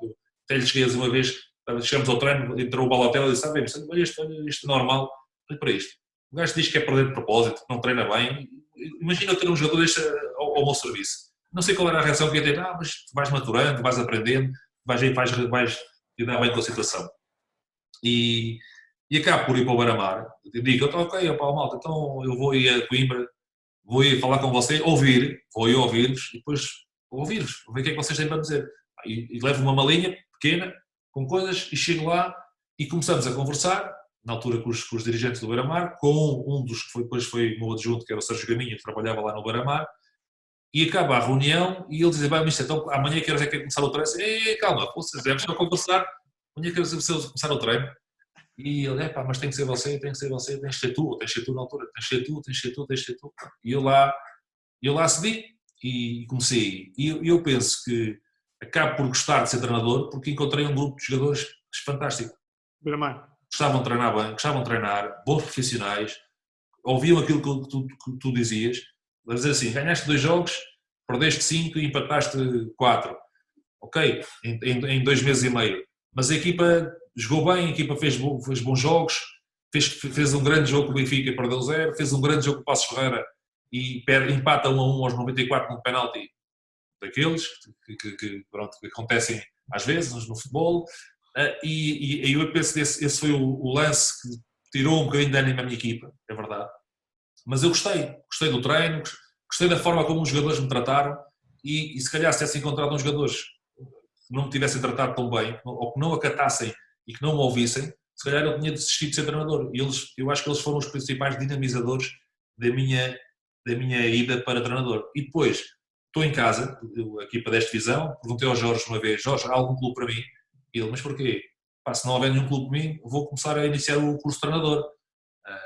até lhe cheguei uma vez, chegamos ao treino, entrou o Balotelli e disse, este é normal, olha para isto. O gajo diz que é perder de propósito, que não treina bem. Imagina eu ter um jogador deste ao meu serviço. Não sei qual era a reação que ia ter. Mas tu vais maturando, vais aprendendo, vais lidar bem com a situação. E acabo por ir para o Beira-Mar. Digo, ok, opa, malta, então eu vou ir a Coimbra, vou ir falar com você, vou ir ouvir-vos e depois ouvir-vos, ver o que é que vocês têm para dizer. E levo uma malinha pequena, com coisas, e chego lá e começamos a conversar, na altura com os dirigentes do Beira-Mar, com um dos que depois foi o meu adjunto, que era o Sérgio Gaminha, que trabalhava lá no Beira-Mar, e acaba a reunião e ele diz, bem, mister, então amanhã que horas é que começar o treino? Calma, vocês devem só conversar, amanhã que horas é que começar o treino? E ele, mas tem que ser você, tens de ser tu na altura, tens de ser tu. E eu lá cedi e comecei. E eu penso que acabo por gostar de ser treinador porque encontrei um grupo de jogadores fantástico. Gostavam de treinar bem, gostavam de treinar, bons profissionais, ouviam aquilo que tu dizias, a dizer assim, ganhaste 2 jogos, perdeste 5 e empataste 4. Ok, em 2 meses e meio. Mas a equipa jogou bem, a equipa fez bons jogos, fez um grande jogo com o Benfica e perdeu 0, fez um grande jogo com o Passos Ferreira e empata 1-1 aos 94 no penalti daqueles que acontecem às vezes no futebol. E eu penso que esse foi o lance que tirou um bocadinho de ânimo à minha equipa, é verdade. Mas eu gostei do treino, gostei da forma como os jogadores me trataram e se calhar se tivesse encontrado uns jogadores que não me tivessem tratado tão bem, ou que não acatassem e que não me ouvissem, se calhar eu tinha desistido de ser treinador. E eu acho que eles foram os principais dinamizadores da minha ida para treinador. E depois, estou em casa, aqui para 10 divisão, perguntei ao Jorge uma vez, Jorge, há algum clube para mim? E ele, mas porquê? Se não houver nenhum clube para mim, vou começar a iniciar o curso de treinador.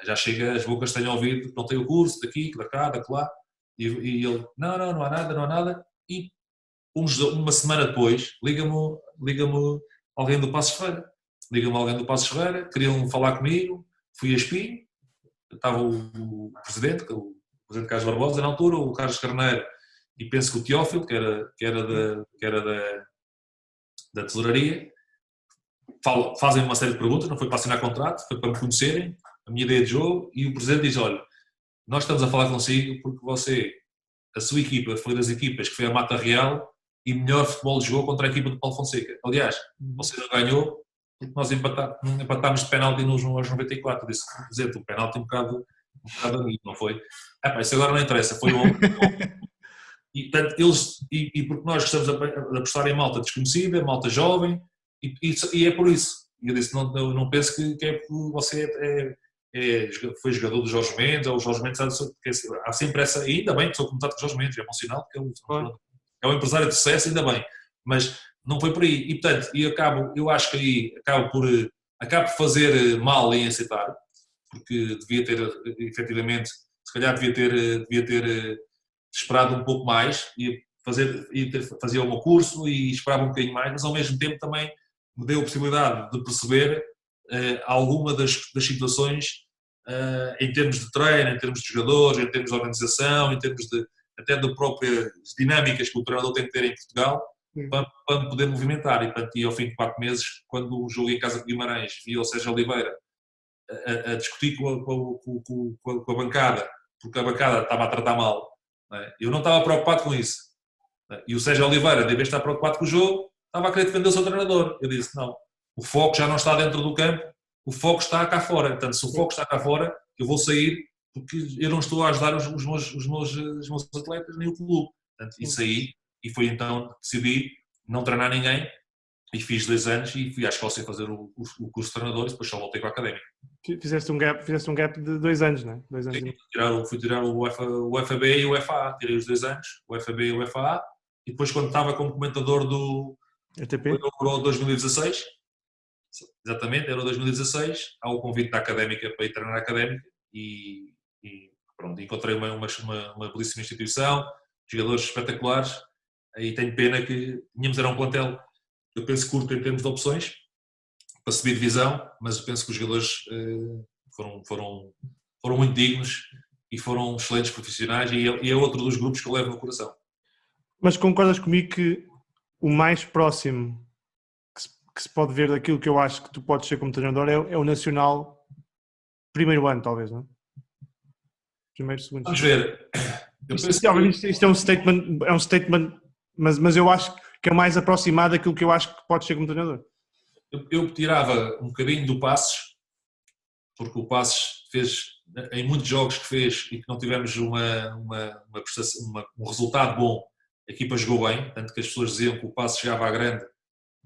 Já chega, as bocas tenham ouvido, não tenho o curso, daqui, da cá, da lá. E ele, não há nada. E uma semana depois, liga-me alguém do Passos Ferreira. Queriam falar comigo, fui a Espinho, estava o presidente Carlos Barbosa na altura, o Carlos Carneiro e penso que o Teófilo, que era da tesouraria, fazem uma série de perguntas, não foi para assinar contrato, foi para me conhecerem, a minha ideia de jogo, e o presidente diz, olha, nós estamos a falar consigo porque a sua equipa foi das equipas que foi a Mata Real e melhor futebol jogou contra a equipa do Paulo Fonseca. Aliás, você não ganhou porque nós empatámos de penalti nos 94. Disse, presidente, o penalti um bocado amigo, não foi? Isso agora não interessa, foi um e, portanto, e porque nós gostamos de apostar em malta desconhecida, malta jovem, e é por isso. E eu disse, não penso que é porque você foi jogador do Jorge Mendes, ou o Jorge Mendes, porque há sempre essa, e ainda bem que sou contato com o Jorge Mendes, é bom sinal, porque é um empresário de sucesso, ainda bem, mas não foi por aí. E portanto, eu acho que aí acabo por fazer mal em aceitar, porque devia ter, efetivamente, se calhar devia ter esperado um pouco mais e fazia o meu curso e esperava um bocadinho mais, mas ao mesmo tempo também me deu a possibilidade de perceber alguma das situações em termos de treino, em termos de jogadores, em termos de organização, em termos até de próprias dinâmicas que o treinador tem que ter em Portugal para me poder movimentar. E ao fim de 4 meses, quando o jogo em casa de Guimarães via o Sérgio Oliveira a discutir com a bancada, porque a bancada estava a tratar mal, eu não estava preocupado com isso. E o Sérgio Oliveira, de vez de estar preocupado com o jogo, estava a querer defender o seu treinador. Eu disse, não, o foco já não está dentro do campo, o foco está cá fora. Portanto, se o foco está cá fora, eu vou sair porque eu não estou a ajudar os meus atletas nem o clube. Portanto, e saí, e foi então que decidi não treinar ninguém, e fiz 2 anos e fui à Escócia fazer o curso de treinador e depois só voltei com a académica. Fizeste um gap de 2 anos, não é? 2 anos. Sim, fui tirar o FAB e o FAA, tirei os 2 anos, o FAB e o FAA, e depois quando estava como comentador do Euro 2016, exatamente, Euro 2016, há o convite da académica para ir treinar a académica e pronto, encontrei uma belíssima instituição, jogadores espetaculares, e tenho pena que era um plantel, eu penso curto em termos de opções, para subir divisão, mas eu penso que os jogadores foram muito dignos e foram excelentes profissionais e é outro dos grupos que eu levo no coração. Mas concordas comigo que o mais próximo que se pode ver daquilo que eu acho que tu podes ser como treinador é o Nacional primeiro ano, talvez, não? Primeiro, segundo. Vamos ver. Eu penso Isto é um statement, mas eu acho que é mais aproximado daquilo que eu acho que pode ser como treinador. eu tirava um bocadinho do Passos, porque o Passos fez, em muitos jogos que fez e que não tivemos um resultado bom, a equipa jogou bem, tanto que as pessoas diziam que o Passos chegava à grande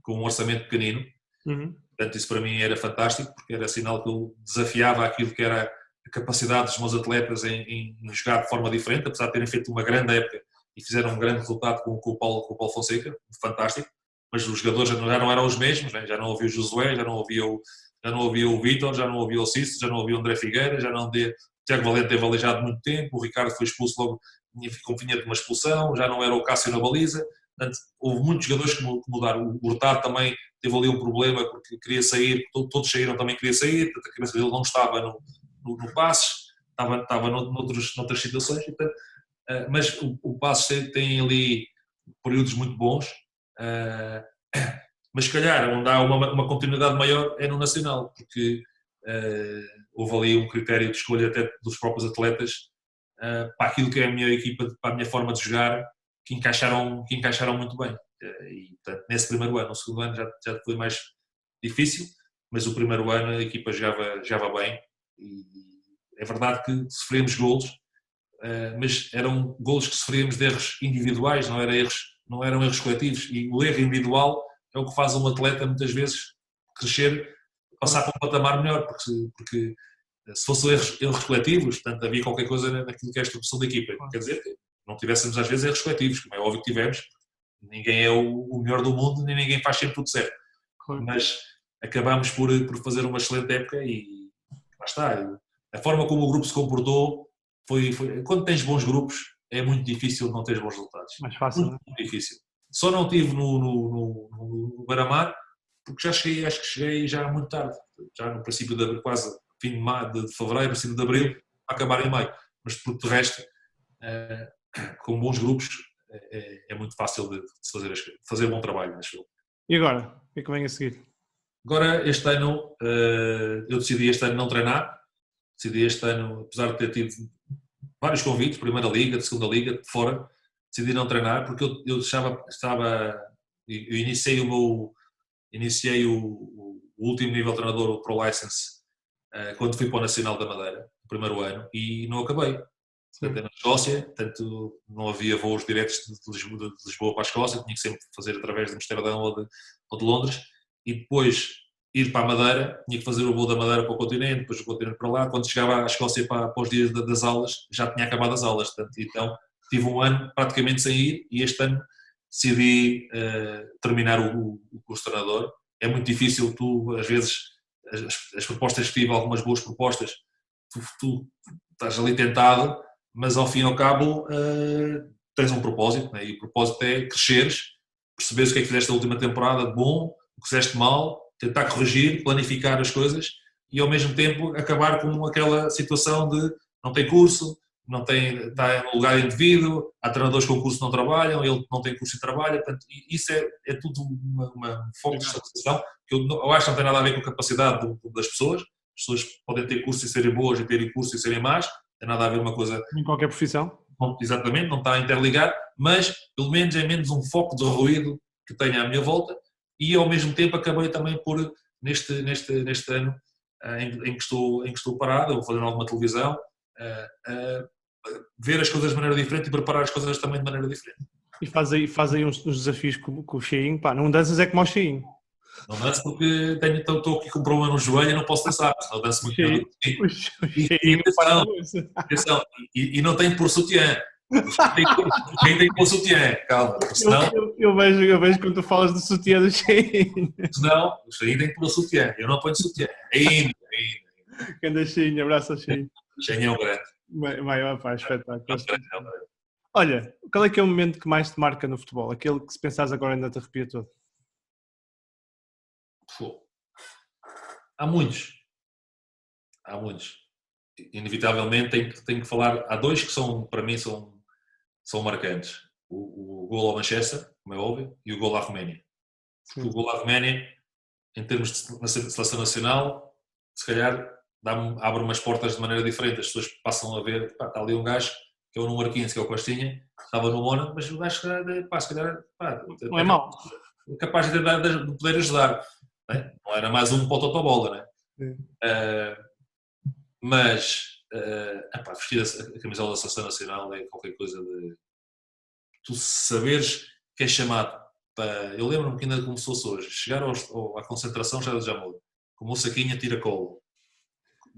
com um orçamento pequenino. Portanto, isso para mim era fantástico, porque era sinal que eu desafiava aquilo que era a capacidade dos meus atletas em jogar de forma diferente, apesar de terem feito uma grande época e fizeram um grande resultado com o Paulo Fonseca, fantástico, mas os jogadores já não eram os mesmos, né? Já não havia o Josué, já não havia o Vítor, já não havia o Cícero, já não havia o André Figueira, já não havia... O Tiago Valente teve aleijado muito tempo, o Ricardo foi expulso logo, vinha de uma expulsão, já não era o Cássio na baliza. Portanto, houve muitos jogadores que mudaram. O Hurtado também teve ali um problema porque queria sair, todos saíram, também queria sair, portanto, a cabeça dele não estava no Passos, estava noutras situações, portanto, mas o Passos tem ali períodos muito bons, mas se calhar onde há uma continuidade maior é no Nacional, porque houve ali um critério de escolha até dos próprios atletas para aquilo que é a minha equipa, para a minha forma de jogar, que encaixaram muito bem. E, portanto, nesse primeiro ano, no segundo ano já foi mais difícil, mas o primeiro ano a equipa jogava bem e é verdade que sofremos golos, mas eram golos que sofríamos de erros individuais, não eram erros coletivos, e o erro individual é o que faz um atleta muitas vezes crescer, passar para um patamar melhor, porque se fossem erros coletivos, portanto havia qualquer coisa naquilo que é a estrutura da equipa, quer dizer, não tivéssemos às vezes erros coletivos, como é óbvio que tivemos, ninguém é o melhor do mundo, nem ninguém faz sempre tudo certo, mas acabamos por fazer uma excelente época e lá está, a forma como o grupo se comportou foi quando tens bons grupos é muito difícil não teres bons resultados. Mais fácil, muito, muito difícil. Só não tive no Beira-Mar porque acho que cheguei já muito tarde, já no princípio de abril, quase fim de fevereiro, princípio de abril, a acabar em maio, mas por de resto com bons grupos é muito fácil de fazer bom trabalho, acho eu. E agora? O que é que vem a seguir? Agora, este ano, eu decidi este ano não treinar, decidi este ano, apesar de ter tido vários convites, de Primeira Liga, de Segunda Liga, de fora, decidi não treinar porque eu iniciei o último nível de treinador, o Pro License, quando fui para o Nacional da Madeira, no primeiro ano, e não acabei. Portanto, na Escócia, portanto, não havia voos diretos de Lisboa para a Escócia, tinha que sempre fazer através de Amsterdão ou de Londres, e depois ir para a Madeira, tinha que fazer o voo da Madeira para o continente, depois do continente para lá. Quando chegava à Escócia para os dias das aulas, já tinha acabado as aulas, portanto, então tive um ano praticamente sem ir, e este ano decidi terminar o curso de treinador. É muito difícil, às vezes, as propostas que tive, algumas boas propostas, tu estás ali tentado, mas ao fim e ao cabo tens um propósito, né? E o propósito é cresceres, perceberes o que é que fizeste na última temporada de bom, o que fizeste mal, tentar corrigir, planificar as coisas e ao mesmo tempo acabar com aquela situação de não tem curso, está no lugar indevido, há treinadores com curso que não trabalham, ele não tem curso e trabalha, portanto, isso é tudo um foco de estabilização que eu acho que não tem nada a ver com a capacidade das pessoas. As pessoas podem ter curso e serem boas e terem curso e serem más, tem nada a ver uma coisa... Em qualquer profissão. Exatamente, não está a interligar, mas pelo menos é menos um foco de ruído que tenho à minha volta e ao mesmo tempo acabei também por, neste ano em que estou parado, vou fazer alguma televisão, ver as coisas de maneira diferente e preparar as coisas também de maneira diferente. E faz aí uns desafios com o Cheinho, pá, não danças é como o Cheinho. Não danço porque estou aqui com um problema no joelho e não posso dançar, senão danço muito melhor do que atenção, e não tenho que pôr sutiã. Quem tem que pôr sutiã, calma. Senão, eu vejo quando tu falas do sutiã do Cheinho. Senão, o Cheinho tem que pôr sutiã, eu não ponho sutiã. Ainda. Grande Cheinho, abraço ao Cheinho. Cheinho é um grande. Maior, pá, espetáculo. Olha, qual é que é o momento que mais te marca no futebol? Aquele que se pensares agora ainda te arrepia todo? Há muitos. Inevitavelmente tenho que falar. Há dois que para mim são marcantes. O gol ao Manchester, como é óbvio, e o gol à Roménia. Porque o gol à Roménia, em termos de seleção nacional, se calhar abre umas portas de maneira diferente, as pessoas passam a ver, pá, está ali um gajo que é o número 15, que é o Costinha, estava no Mónaco, mas o gajo, pá, se calhar, pá, Não é mau. capaz de poder ajudar, né? Não era mais um para o Totobola, né? Mas epá, vestir a camisola da Seleção Nacional é qualquer coisa de tu saberes que é chamado para. Eu lembro-me que ainda começou-se hoje, chegar à concentração já muda, com uma saquinha tiracolo,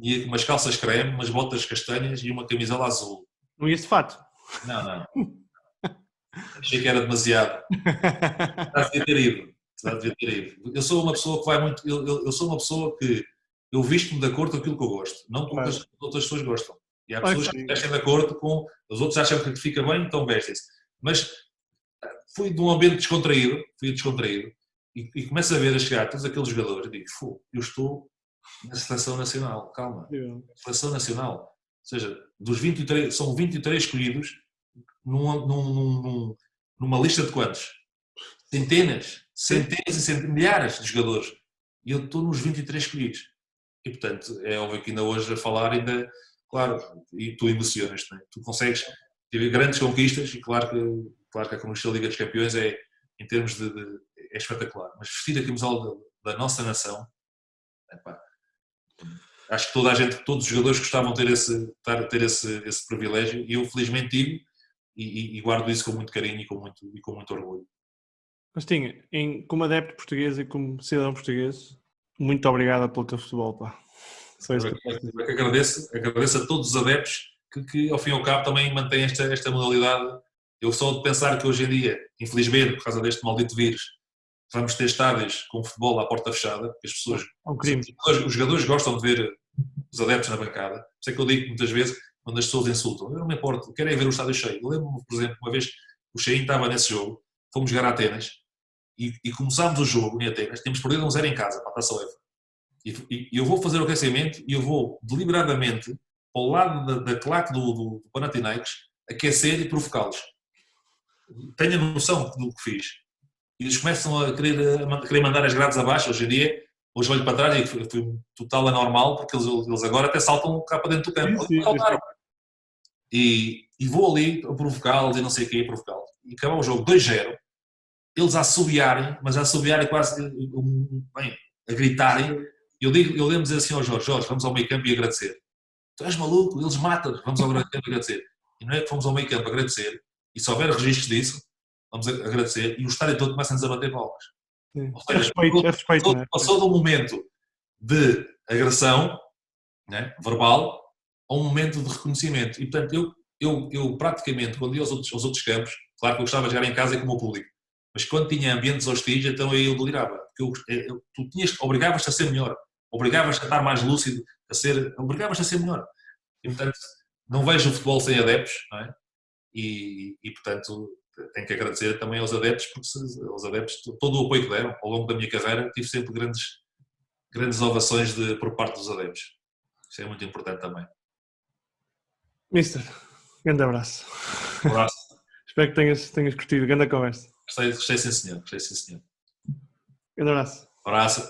e umas calças creme, umas botas castanhas e uma camisola azul. Não ia de fato. Não. Achei que era demasiado. Já devia ter ido. Eu sou uma pessoa que vai muito. Eu sou uma pessoa que eu visto-me de acordo com aquilo que eu gosto, não com o que as outras pessoas gostam. E há pessoas que vestem de acordo com. Os outros acham que fica bem, então vestem-se. Mas fui de um ambiente descontraído, e começo a ver a chegar todos aqueles jogadores e digo, eu estou na Seleção Nacional, calma. Seleção Nacional. Ou seja, dos 23, são 23 escolhidos numa lista de quantos? Centenas e milhares de jogadores. E eu estou nos 23 escolhidos. E, portanto, é óbvio que ainda hoje a falar, claro, e tu emocionas, não é? Tu consegues ter grandes conquistas e claro que a conquista da Liga dos Campeões em termos é espetacular. Mas vestir a camisola da nossa nação, epá, acho que todos os jogadores gostavam de ter esse privilégio e eu felizmente tive e guardo isso com muito carinho e com muito orgulho. Costinha, como adepto português e como cidadão português, muito obrigado pelo teu futebol, pá. Só isso eu que agradeço a todos os adeptos que ao fim e ao cabo também mantêm esta modalidade. Eu só de pensar que hoje em dia, infelizmente, por causa deste maldito vírus, vamos ter estádios com futebol à porta fechada, porque as pessoas, os jogadores gostam de ver os adeptos na bancada. Por isso é que eu digo muitas vezes, quando as pessoas insultam, eu não me importo, querem ver o estádio cheio. Eu lembro-me, por exemplo, uma vez o Cheinho estava nesse jogo, fomos jogar a Atenas e começámos o jogo em Atenas, tínhamos perdido 1-0 em casa para a Taça UEFA. E eu vou fazer o aquecimento e eu vou deliberadamente para o lado da claque do Panathinaikos aquecer e provocá-los. Tenho a noção do que fiz. E eles começam a querer mandar as grades abaixo. Hoje em dia, hoje olho para trás e foi total anormal, porque eles agora até saltam cá para dentro do campo. Sim. E vou ali a provocá-los e não sei o que, a provocá-los. E acabou o jogo 2-0. Eles a assobiarem, mas a assobiarem quase bem, a gritarem. Eu lembro de dizer assim ao Jorge, vamos ao meio campo e agradecer. Tu és maluco, eles matam, vamos ao meio campo e agradecer. E não é que fomos ao meio campo agradecer, e se houver registros disso, vamos agradecer, e o estádio todo começa-nos a bater palmas. Ou seja, respeito, passou de um momento de agressão, né, verbal a um momento de reconhecimento. E portanto, eu praticamente, quando ia aos outros campos, claro que eu gostava de jogar em casa e com o meu público, mas quando tinha ambientes hostis, então aí eu delirava. Porque obrigavas-te a ser melhor, obrigavas-te a estar mais lúcido, obrigavas-te a ser melhor. E portanto, não vejo o futebol sem adeptos, não é? E portanto, tenho que agradecer também aos adeptos, porque aos adeptos, todo o apoio que deram ao longo da minha carreira, tive sempre grandes ovações por parte dos adeptos. Isso é muito importante também. Mister, grande abraço. Um abraço. Espero que tenhas curtido. Grande conversa. Gostei sim, senhor. Grande abraço. Abraço.